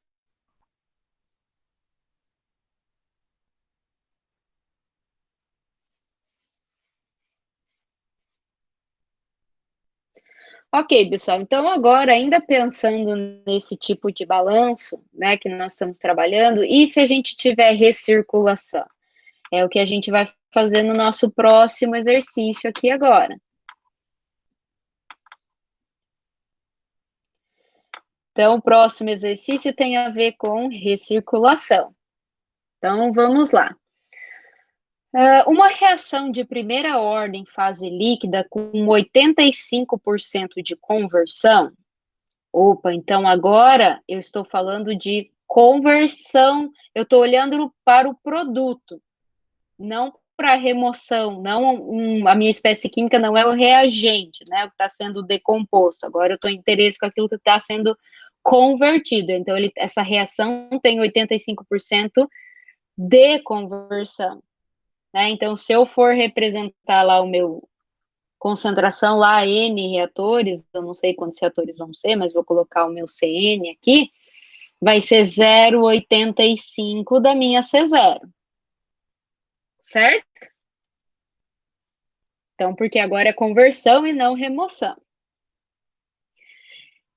Ok, pessoal. Então, agora, ainda pensando nesse tipo de balanço, né, que nós estamos trabalhando, e se a gente tiver recirculação? É o que a gente vai fazer no nosso próximo exercício aqui agora. Então, o próximo exercício tem a ver com recirculação. Então, vamos lá. Uma reação de primeira ordem fase líquida com 85% de conversão. Opa, então agora eu estou falando de conversão, eu estou olhando para o produto, não para a remoção, não a minha espécie química não é o reagente, né, o que está sendo decomposto. Agora eu estou em interesse com aquilo que está sendo convertido. Então, essa reação tem 85% de conversão. Né? Então, se eu for representar lá o meu concentração lá, N reatores, eu não sei quantos reatores vão ser, mas vou colocar o meu CN aqui, vai ser 0,85 da minha C0. Certo? Então, porque agora é conversão e não remoção.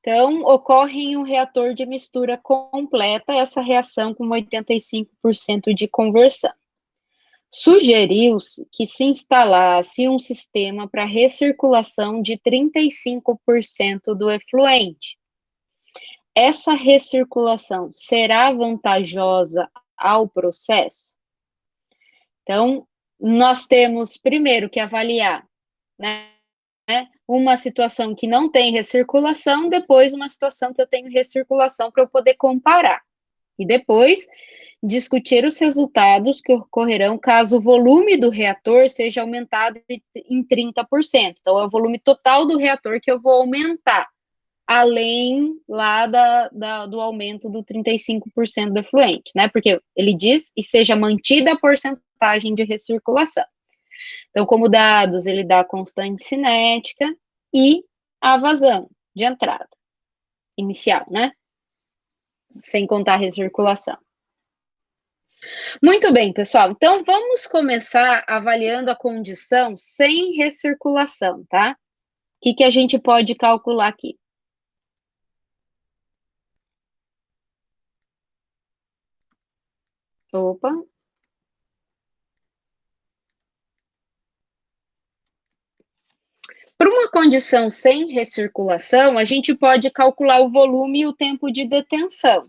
Então, ocorre em um reator de mistura completa essa reação com 85% de conversão. Sugeriu-se que se instalasse um sistema para recirculação de 35% do efluente. Essa recirculação será vantajosa ao processo? Então, nós temos primeiro que avaliar, né, uma situação que não tem recirculação, depois uma situação que eu tenho recirculação para eu poder comparar. E depois discutir os resultados que ocorrerão caso o volume do reator seja aumentado em 30%. Então, é o volume total do reator que eu vou aumentar, além lá do aumento do 35% do efluente, né? Porque ele diz e seja mantida a porcentagem de recirculação. Então, como dados, ele dá a constante cinética e a vazão de entrada inicial, né? Sem contar a recirculação. Muito bem, pessoal. Então, vamos começar avaliando a condição sem recirculação, tá? O que a gente pode calcular aqui? Opa. Para uma condição sem recirculação, a gente pode calcular o volume e o tempo de detenção,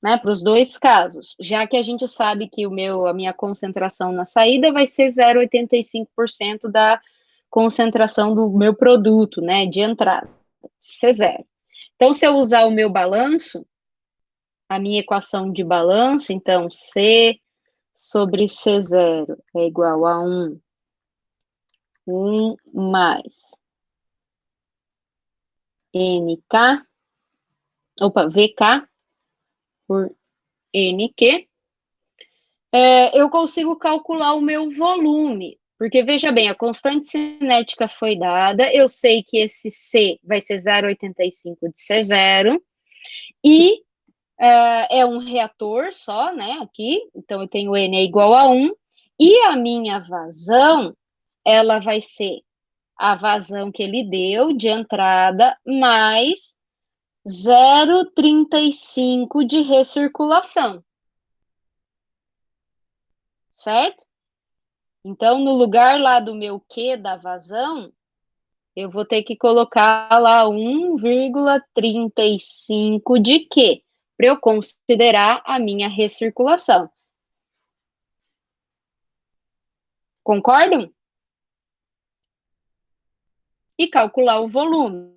né? Para os dois casos, já que a gente sabe que a minha concentração na saída vai ser 0,85% da concentração do meu produto, né? De entrada, C0. Então, se eu usar o meu balanço, a minha equação de balanço, então, C sobre C0 é igual a 1 mais VK por NQ, eu consigo calcular o meu volume, porque, veja bem, a constante cinética foi dada, eu sei que esse C vai ser 0,85 de C0, e é um reator só, né, aqui, então eu tenho N é igual a 1, e a minha vazão, ela vai ser a vazão que ele deu de entrada, mais 0,35 de recirculação. Certo? Então, no lugar lá do meu Q da vazão, eu vou ter que colocar lá 1,35 de Q, para eu considerar a minha recirculação. Concordam? E calcular o volume.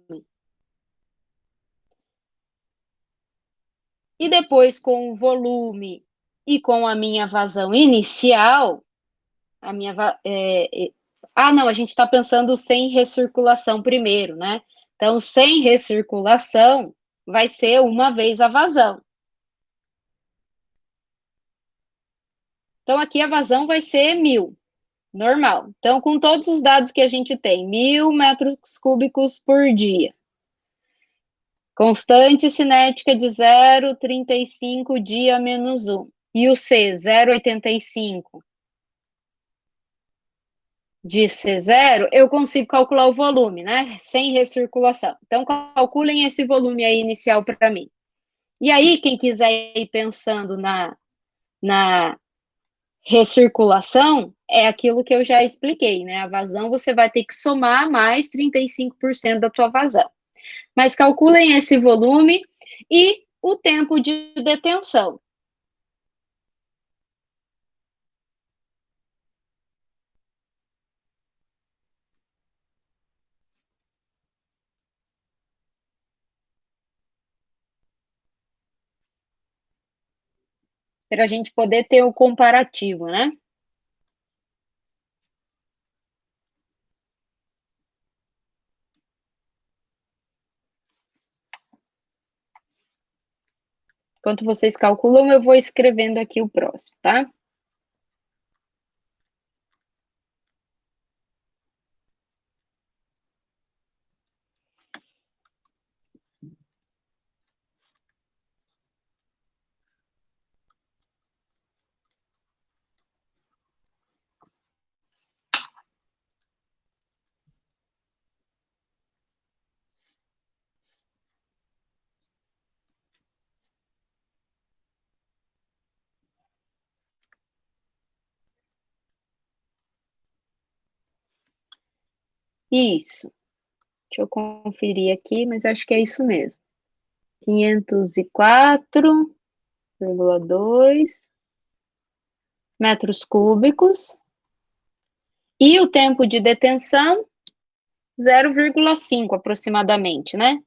E depois, com o volume e com a minha vazão inicial, a minha... não, a gente está pensando sem recirculação primeiro, né? Então, sem recirculação, vai ser uma vez a vazão. Então, aqui a vazão vai ser 1.000, normal. Então, com todos os dados que a gente tem, 1.000 metros cúbicos por dia. Constante cinética de 0,35 dia menos 1. E o C, 0,85 de C0, eu consigo calcular o volume, né? Sem recirculação. Então, calculem esse volume aí inicial para mim. E aí, quem quiser ir pensando na recirculação, é aquilo que eu já expliquei, né? A vazão você vai ter que somar mais 35% da tua vazão. Mas calculem esse volume e o tempo de detenção. Para a gente poder ter o comparativo, né? Enquanto vocês calculam, eu vou escrevendo aqui o próximo, tá? Isso. Deixa eu conferir aqui, mas acho que é isso mesmo. 504,2 metros cúbicos. E o tempo de detenção, 0,5 aproximadamente, né?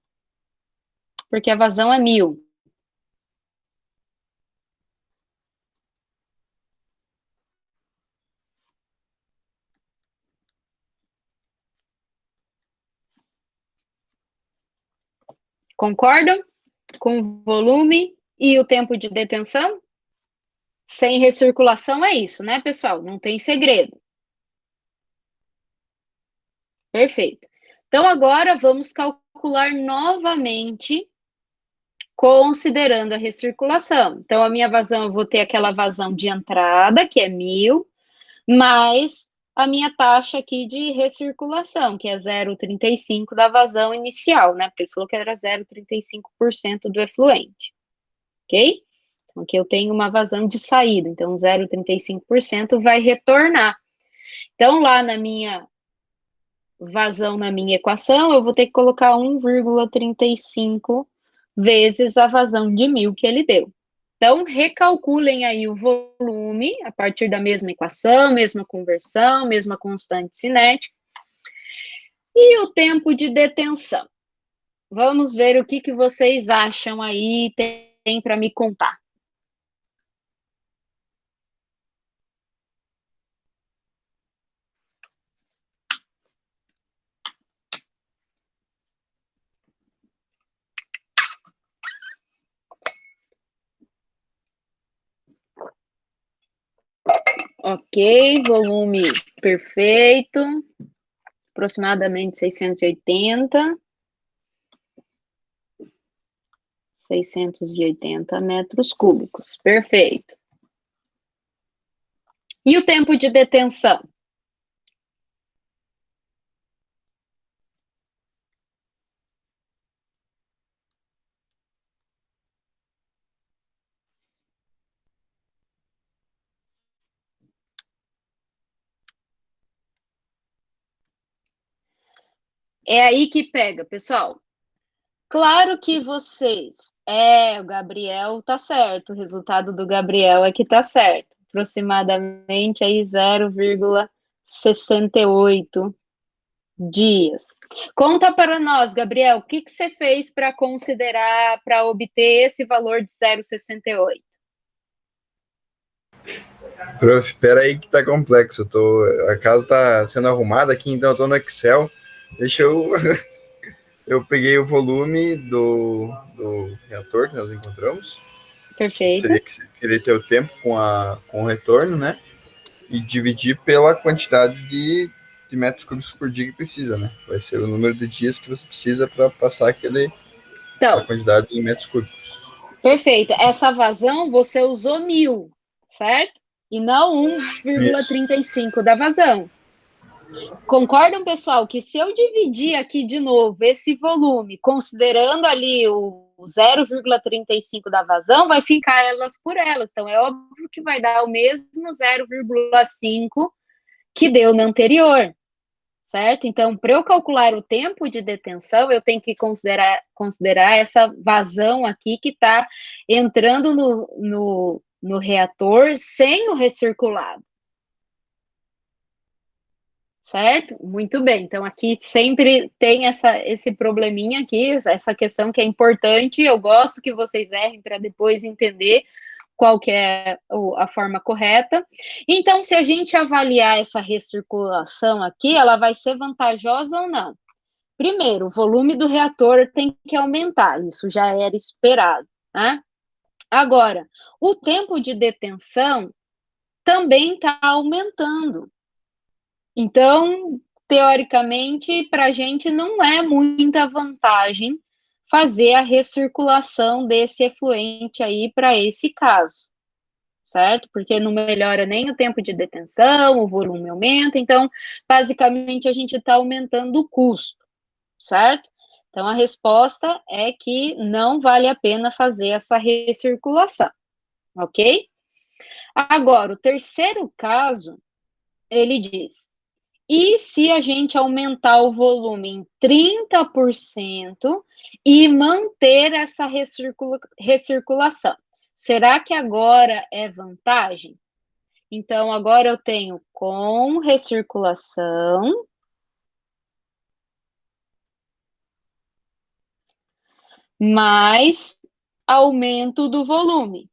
Porque a vazão é 1.000. Concordam com o volume e o tempo de detenção? Sem recirculação é isso, né, pessoal? Não tem segredo. Perfeito. Então, agora vamos calcular novamente, considerando a recirculação. Então, a minha vazão, eu vou ter aquela vazão de entrada, que é 1.000, mais a minha taxa aqui de recirculação, que é 0,35 da vazão inicial, né? Porque ele falou que era 0,35% do efluente, ok? Então, aqui eu tenho uma vazão de saída, então 0,35% vai retornar. Então, lá na minha vazão, na minha equação, eu vou ter que colocar 1,35 vezes a vazão de 1.000 que ele deu. Então, recalculem aí o volume, a partir da mesma equação, mesma conversão, mesma constante cinética. E o tempo de detenção. Vamos ver o que vocês acham aí. tem para me contar? Ok, volume perfeito, aproximadamente 680 metros cúbicos, perfeito. E o tempo de detenção? É aí que pega, pessoal. Claro que vocês. O Gabriel tá certo. O resultado do Gabriel é que tá certo. Aproximadamente aí 0,68 dias. Conta para nós, Gabriel, o que você fez para considerar, para obter esse valor de 0,68? Prof, espera aí que tá complexo. A casa tá sendo arrumada aqui, então eu tô no Excel. Deixa eu. Eu peguei o volume do reator que nós encontramos. Perfeito. Queria ter o tempo com o retorno, né? E dividir pela quantidade de metros cúbicos por dia que precisa, né? Vai ser o número de dias que você precisa para passar a quantidade de metros cúbicos. Perfeito. Essa vazão você usou 1.000, certo? E não 1,35 da vazão. Concordam, pessoal, que se eu dividir aqui de novo esse volume, considerando ali o 0,35 da vazão, vai ficar elas por elas. Então, é óbvio que vai dar o mesmo 0,5 que deu na anterior, certo? Então, para eu calcular o tempo de detenção, eu tenho que considerar essa vazão aqui que está entrando no reator sem o recirculado. Certo? Muito bem. Então, aqui sempre tem esse probleminha aqui, essa questão que é importante. Eu gosto que vocês errem para depois entender qual que é a forma correta. Então, se a gente avaliar essa recirculação aqui, ela vai ser vantajosa ou não? Primeiro, o volume do reator tem que aumentar, isso já era esperado, né? Agora, o tempo de detenção também está aumentando. Então, teoricamente, para a gente não é muita vantagem fazer a recirculação desse efluente aí para esse caso, certo? Porque não melhora nem o tempo de detenção, o volume aumenta, então, basicamente, a gente está aumentando o custo, certo? Então, a resposta é que não vale a pena fazer essa recirculação, ok? Agora, o terceiro caso, ele diz: e se a gente aumentar o volume em 30% e manter essa recirculação? Será que agora é vantagem? Então, agora eu tenho com recirculação mais aumento do volume.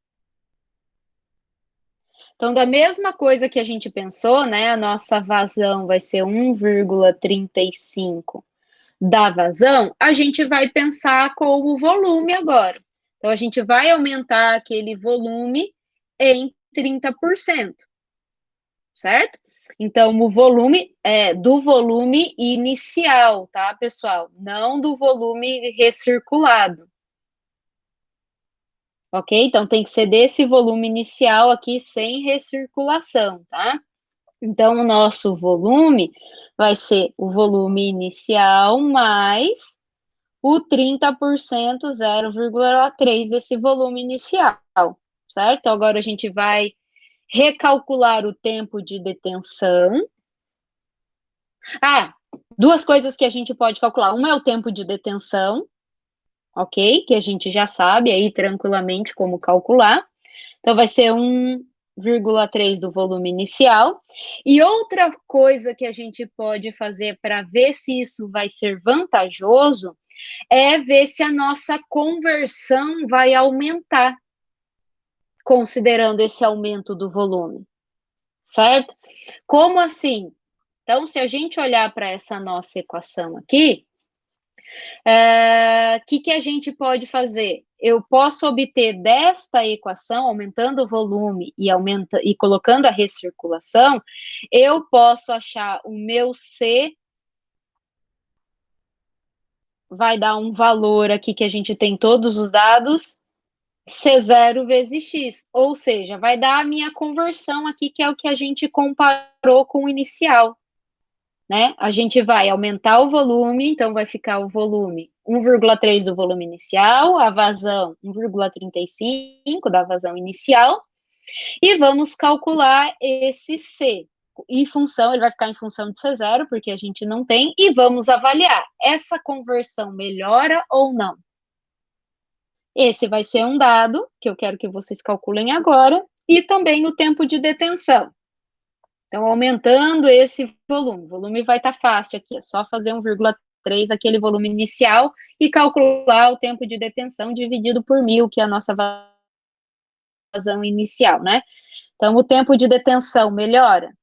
Então, da mesma coisa que a gente pensou, né, a nossa vazão vai ser 1,35 da vazão, a gente vai pensar com o volume agora. Então, a gente vai aumentar aquele volume em 30%, certo? Então, o volume é do volume inicial, tá, pessoal? Não do volume recirculado. Ok? Então, tem que ser desse volume inicial aqui sem recirculação, tá? Então, o nosso volume vai ser o volume inicial mais o 30%, 0,3 desse volume inicial, certo? Então, agora a gente vai recalcular o tempo de detenção. Duas coisas que a gente pode calcular. Uma é o tempo de detenção, ok? Que a gente já sabe aí tranquilamente como calcular. Então, vai ser 1,3 do volume inicial. E outra coisa que a gente pode fazer para ver se isso vai ser vantajoso é ver se a nossa conversão vai aumentar, considerando esse aumento do volume, certo? Como assim? Então, se a gente olhar para essa nossa equação aqui, que a gente pode fazer? Eu posso obter desta equação, aumentando o volume e colocando a recirculação, eu posso achar o meu C, vai dar um valor aqui que a gente tem todos os dados, C0 vezes X, ou seja, vai dar a minha conversão aqui, que é o que a gente comparou com o inicial. Né? A gente vai aumentar o volume, então vai ficar o volume 1,3 do volume inicial, a vazão 1,35 da vazão inicial, e vamos calcular esse C. Em função, ele vai ficar em função de C0, porque a gente não tem, e vamos avaliar, essa conversão melhora ou não? Esse vai ser um dado, que eu quero que vocês calculem agora, e também o tempo de detenção. Então, aumentando esse volume, o volume vai estar fácil aqui, é só fazer 1,3, aquele volume inicial, e calcular o tempo de detenção dividido por 1000, que é a nossa vazão inicial, né? Então, o tempo de detenção melhora.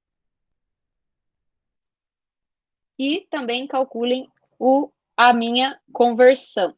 E também calculem a minha conversão.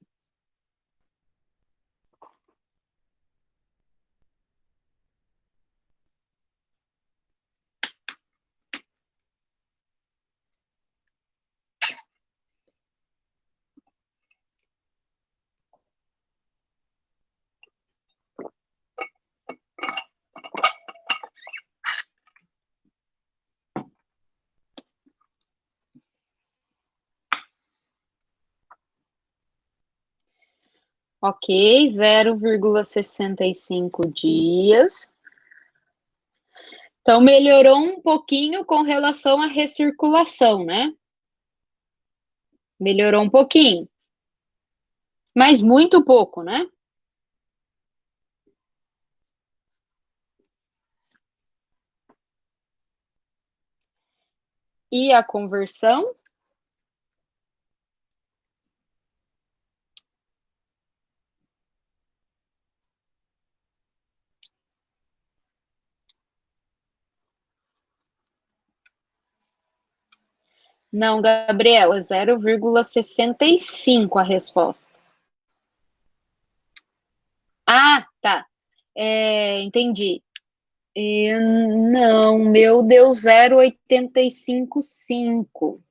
Ok, 0,65 dias. Então, melhorou um pouquinho com relação à recirculação, né? Melhorou um pouquinho. Mas muito pouco, né? E a conversão? Não, Gabriel, é 0,65 a resposta. Ah, tá. Entendi. Não, meu deu 0,855.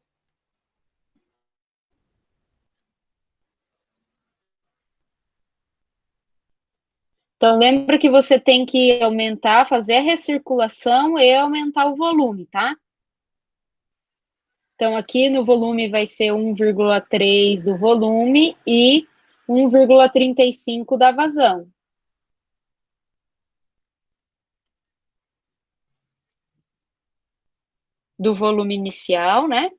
Então, lembra que você tem que aumentar, fazer a recirculação e aumentar o volume, tá? Então, aqui no volume vai ser 1,3 do volume e 1,35 da vazão. Do volume inicial, né?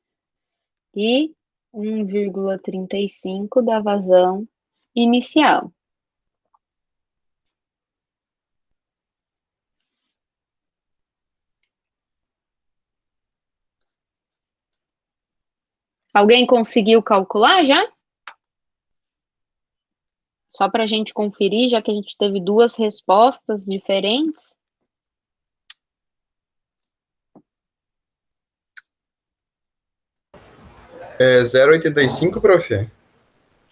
E 1,35 da vazão inicial. Alguém conseguiu calcular já? Só para a gente conferir, já que a gente teve duas respostas diferentes. É 0,85, prof?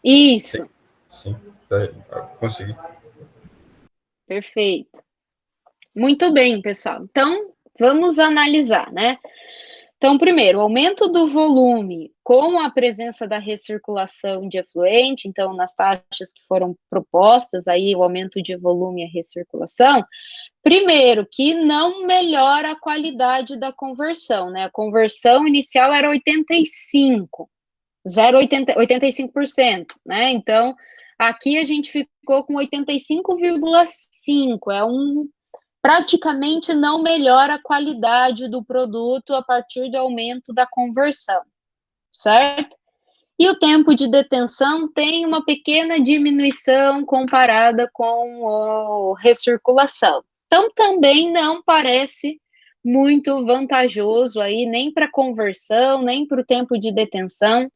Isso. Sim, consegui. Perfeito. Muito bem, pessoal. Então, vamos analisar, né? Então, primeiro, o aumento do volume com a presença da recirculação de efluente, então, nas taxas que foram propostas, aí o aumento de volume e a recirculação, primeiro, que não melhora a qualidade da conversão, né? A conversão inicial era 85, 85%, né? Então, aqui a gente ficou com 85,5, praticamente não melhora a qualidade do produto a partir do aumento da conversão, certo? E o tempo de detenção tem uma pequena diminuição comparada com a recirculação. Então, também não parece muito vantajoso aí, nem para conversão, nem para o tempo de detenção,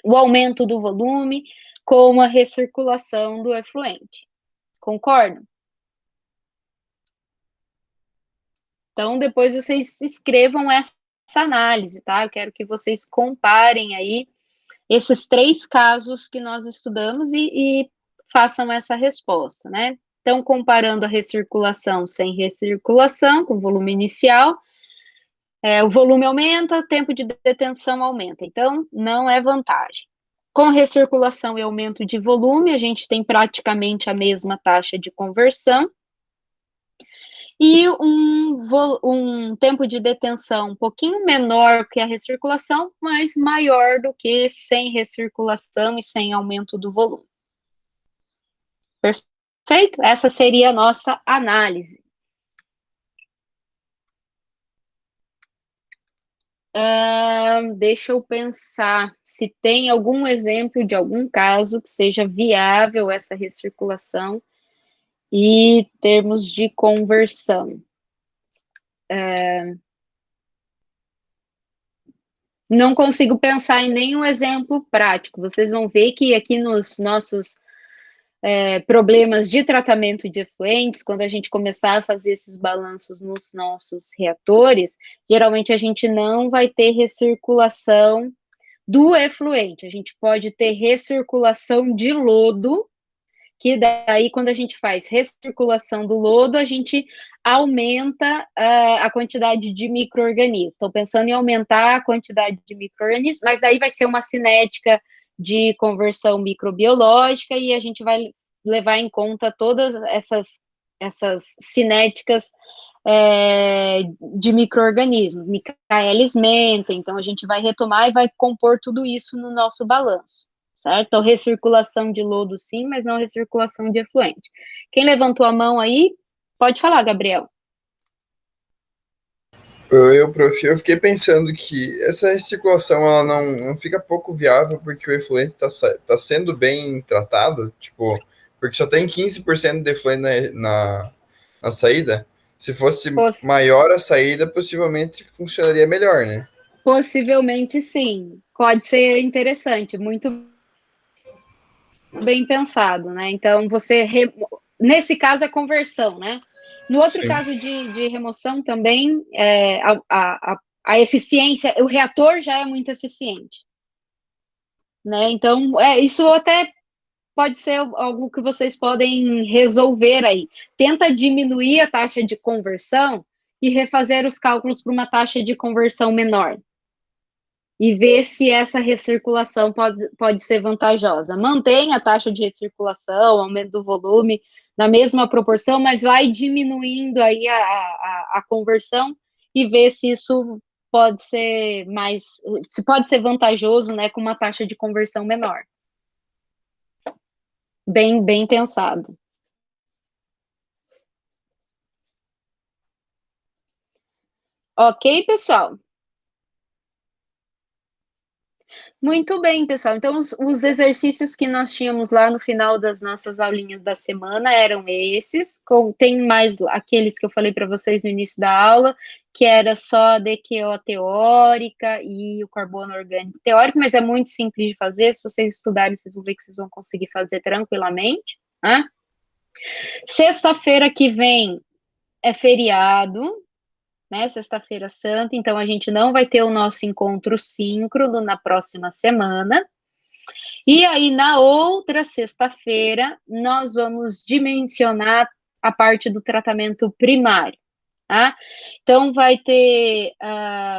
o aumento do volume com a recirculação do efluente. Concordam? Então, depois vocês escrevam essa análise, tá? Eu quero que vocês comparem aí esses 3 casos que nós estudamos e façam essa resposta, né? Então, comparando a recirculação sem recirculação, com o volume inicial, o volume aumenta, o tempo de detenção aumenta. Então, não é vantagem. Com recirculação e aumento de volume, a gente tem praticamente a mesma taxa de conversão, e um tempo de detenção um pouquinho menor que a recirculação, mas maior do que sem recirculação e sem aumento do volume. Perfeito? Essa seria a nossa análise. Deixa eu pensar se tem algum exemplo de algum caso que seja viável essa recirculação e termos de conversão. Não consigo pensar em nenhum exemplo prático. Vocês vão ver que aqui nos nossos problemas de tratamento de efluentes, quando a gente começar a fazer esses balanços nos nossos reatores, geralmente a gente não vai ter recirculação do efluente. A gente pode ter recirculação de lodo, que daí, quando a gente faz recirculação do lodo, a gente aumenta a quantidade de micro-organismos. Estou pensando em aumentar a quantidade de micro-organismos, mas daí vai ser uma cinética de conversão microbiológica e a gente vai levar em conta todas essas cinéticas de micro-organismos. Michaelis Menten, então a gente vai retomar e vai compor tudo isso no nosso balanço. Certo? Então, recirculação de lodo, sim, mas não recirculação de efluente. Quem levantou a mão aí, pode falar, Gabriel. Prof, eu fiquei pensando que essa recirculação ela não fica pouco viável porque o efluente está sendo bem tratado, tipo, porque só tem 15% de efluente na saída. Se fosse maior a saída, possivelmente funcionaria melhor, né? Possivelmente, sim. Pode ser interessante, muito bem pensado, né? Então, nesse caso é conversão, né? No outro Sim. caso de remoção também, a eficiência, o reator já é muito eficiente, né? Então, isso até pode ser algo que vocês podem resolver aí. Tenta diminuir a taxa de conversão e refazer os cálculos para uma taxa de conversão menor. E ver se essa recirculação pode ser vantajosa. Mantém a taxa de recirculação, aumento do volume na mesma proporção, mas vai diminuindo aí a conversão e ver se isso pode ser vantajoso, né, com uma taxa de conversão menor. Bem pensado. Ok, pessoal? Muito bem, pessoal. Então, os exercícios que nós tínhamos lá no final das nossas aulinhas da semana eram esses. Tem mais aqueles que eu falei para vocês no início da aula, que era só a DQO teórica e o carbono orgânico teórico, mas é muito simples de fazer. Se vocês estudarem, vocês vão ver que vocês vão conseguir fazer tranquilamente. Né? Sexta-feira que vem é feriado, né, Sexta-feira Santa, então a gente não vai ter o nosso encontro síncrono na próxima semana. E aí, na outra sexta-feira, nós vamos dimensionar a parte do tratamento primário, tá? Então, vai ter,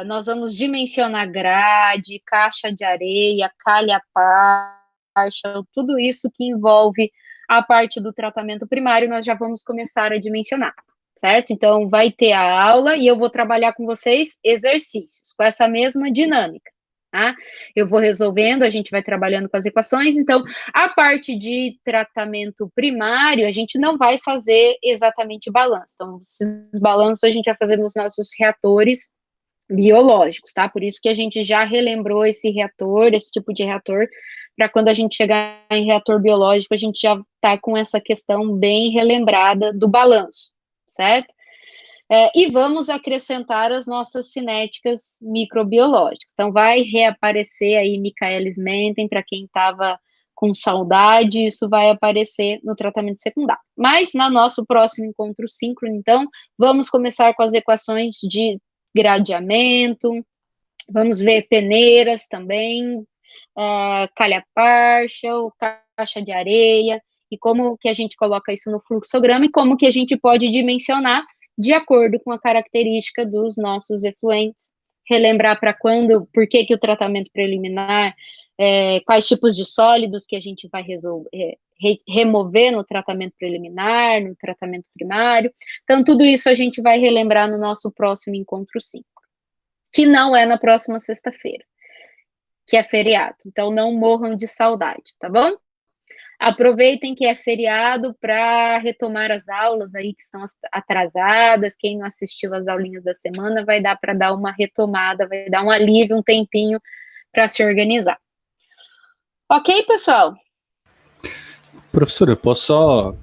nós vamos dimensionar grade, caixa de areia, calha parcha, tudo isso que envolve a parte do tratamento primário, nós já vamos começar a dimensionar. Certo? Então, vai ter a aula e eu vou trabalhar com vocês exercícios, com essa mesma dinâmica, tá? Eu vou resolvendo, a gente vai trabalhando com as equações, então, a parte de tratamento primário, a gente não vai fazer exatamente balanço, então, esses balanços a gente vai fazer nos nossos reatores biológicos, tá? Por isso que a gente já relembrou esse reator, esse tipo de reator, para quando a gente chegar em reator biológico, a gente já tá com essa questão bem relembrada do balanço. Certo? E vamos acrescentar as nossas cinéticas microbiológicas. Então, vai reaparecer aí Michaelis-Menten, para quem estava com saudade, isso vai aparecer no tratamento secundário. Mas, no nosso próximo encontro síncrono, então, vamos começar com as equações de gradiamento, vamos ver peneiras também, calha Partial, caixa de areia, e como que a gente coloca isso no fluxograma, e como que a gente pode dimensionar de acordo com a característica dos nossos efluentes, relembrar para quando, por que o tratamento preliminar, quais tipos de sólidos que a gente vai remover no tratamento preliminar, no tratamento primário. Então, tudo isso a gente vai relembrar no nosso próximo encontro 5, que não é na próxima sexta-feira, que é feriado. Então, não morram de saudade, tá bom? Aproveitem que é feriado para retomar as aulas aí que estão atrasadas. Quem não assistiu às aulinhas da semana, vai dar para dar uma retomada, vai dar um alívio, um tempinho para se organizar. Ok, pessoal? Professora, eu posso só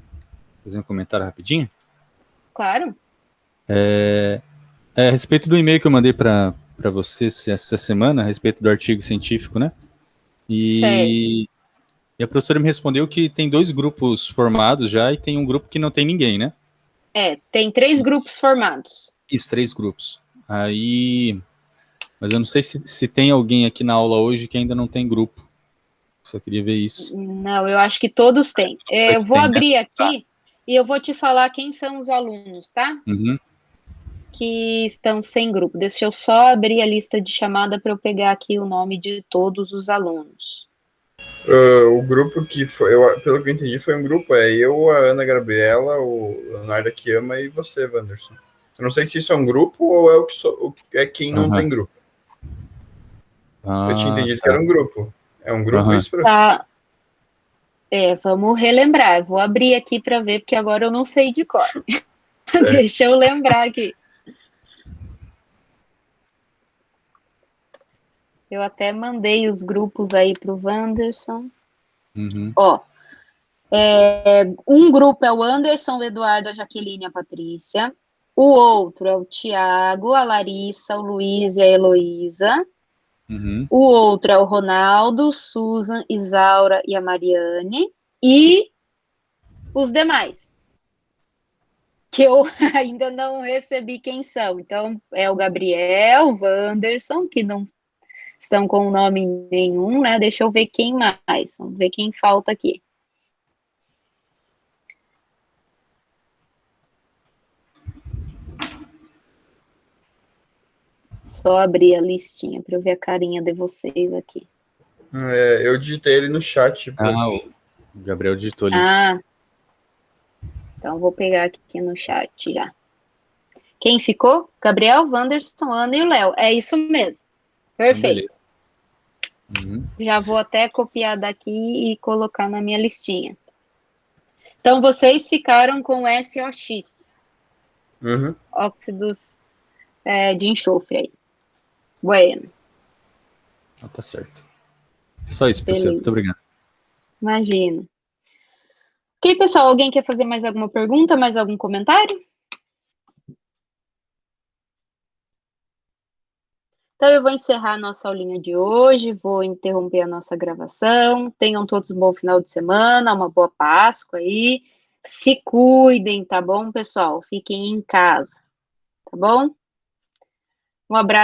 fazer um comentário rapidinho? Claro. A respeito do e-mail que eu mandei para você essa semana, a respeito do artigo científico, né? E a professora me respondeu que tem 2 grupos formados já e tem um grupo que não tem ninguém, né? Tem 3 grupos formados. Isso, 3 grupos. Mas eu não sei se tem alguém aqui na aula hoje que ainda não tem grupo. Só queria ver isso. Não, eu acho que todos têm. Eu vou abrir aqui e eu vou te falar quem são os alunos, tá? Uhum. Que estão sem grupo. Deixa eu só abrir a lista de chamada para eu pegar aqui o nome de todos os alunos. O grupo que foi, pelo que eu entendi, foi um grupo, eu, a Ana Gabriela, o Leonardo Akiyama e você, Wanderson. Eu não sei se isso é um grupo ou é quem não tem grupo. Eu tinha entendido que era um grupo. É um grupo isso, professor? Tá. Vamos relembrar. Eu vou abrir aqui para ver, porque agora eu não sei de cor. Deixa eu lembrar aqui. Eu até mandei os grupos aí para o Wanderson. Uhum. Um grupo é o Anderson, o Eduardo, a Jaqueline e a Patrícia. O outro é o Tiago, a Larissa, o Luiz e a Heloísa. Uhum. O outro é o Ronaldo, Susan, Isaura e a Mariane. E os demais, que eu ainda não recebi quem são. Então, é o Gabriel, o Wanderson, que não estão com nome nenhum, né? Deixa eu ver quem mais. Vamos ver quem falta aqui. Só abrir a listinha para eu ver a carinha de vocês aqui. Eu digitei ele no chat. O Gabriel digitou ali. Então vou pegar aqui no chat já. Quem ficou? Gabriel, Wanderson, Ana e o Léo. É isso mesmo. Perfeito. Uhum. Já vou até copiar daqui e colocar na minha listinha. Então, vocês ficaram com SOX. Uhum. Óxidos de enxofre aí. Bueno. Tá certo. Só isso, professor. Muito obrigado. Imagina. Ok, pessoal, alguém quer fazer mais alguma pergunta, mais algum comentário? Então, eu vou encerrar a nossa aulinha de hoje, vou interromper a nossa gravação. Tenham todos um bom final de semana, uma boa Páscoa aí. Se cuidem, tá bom, pessoal? Fiquem em casa, tá bom? Um abraço.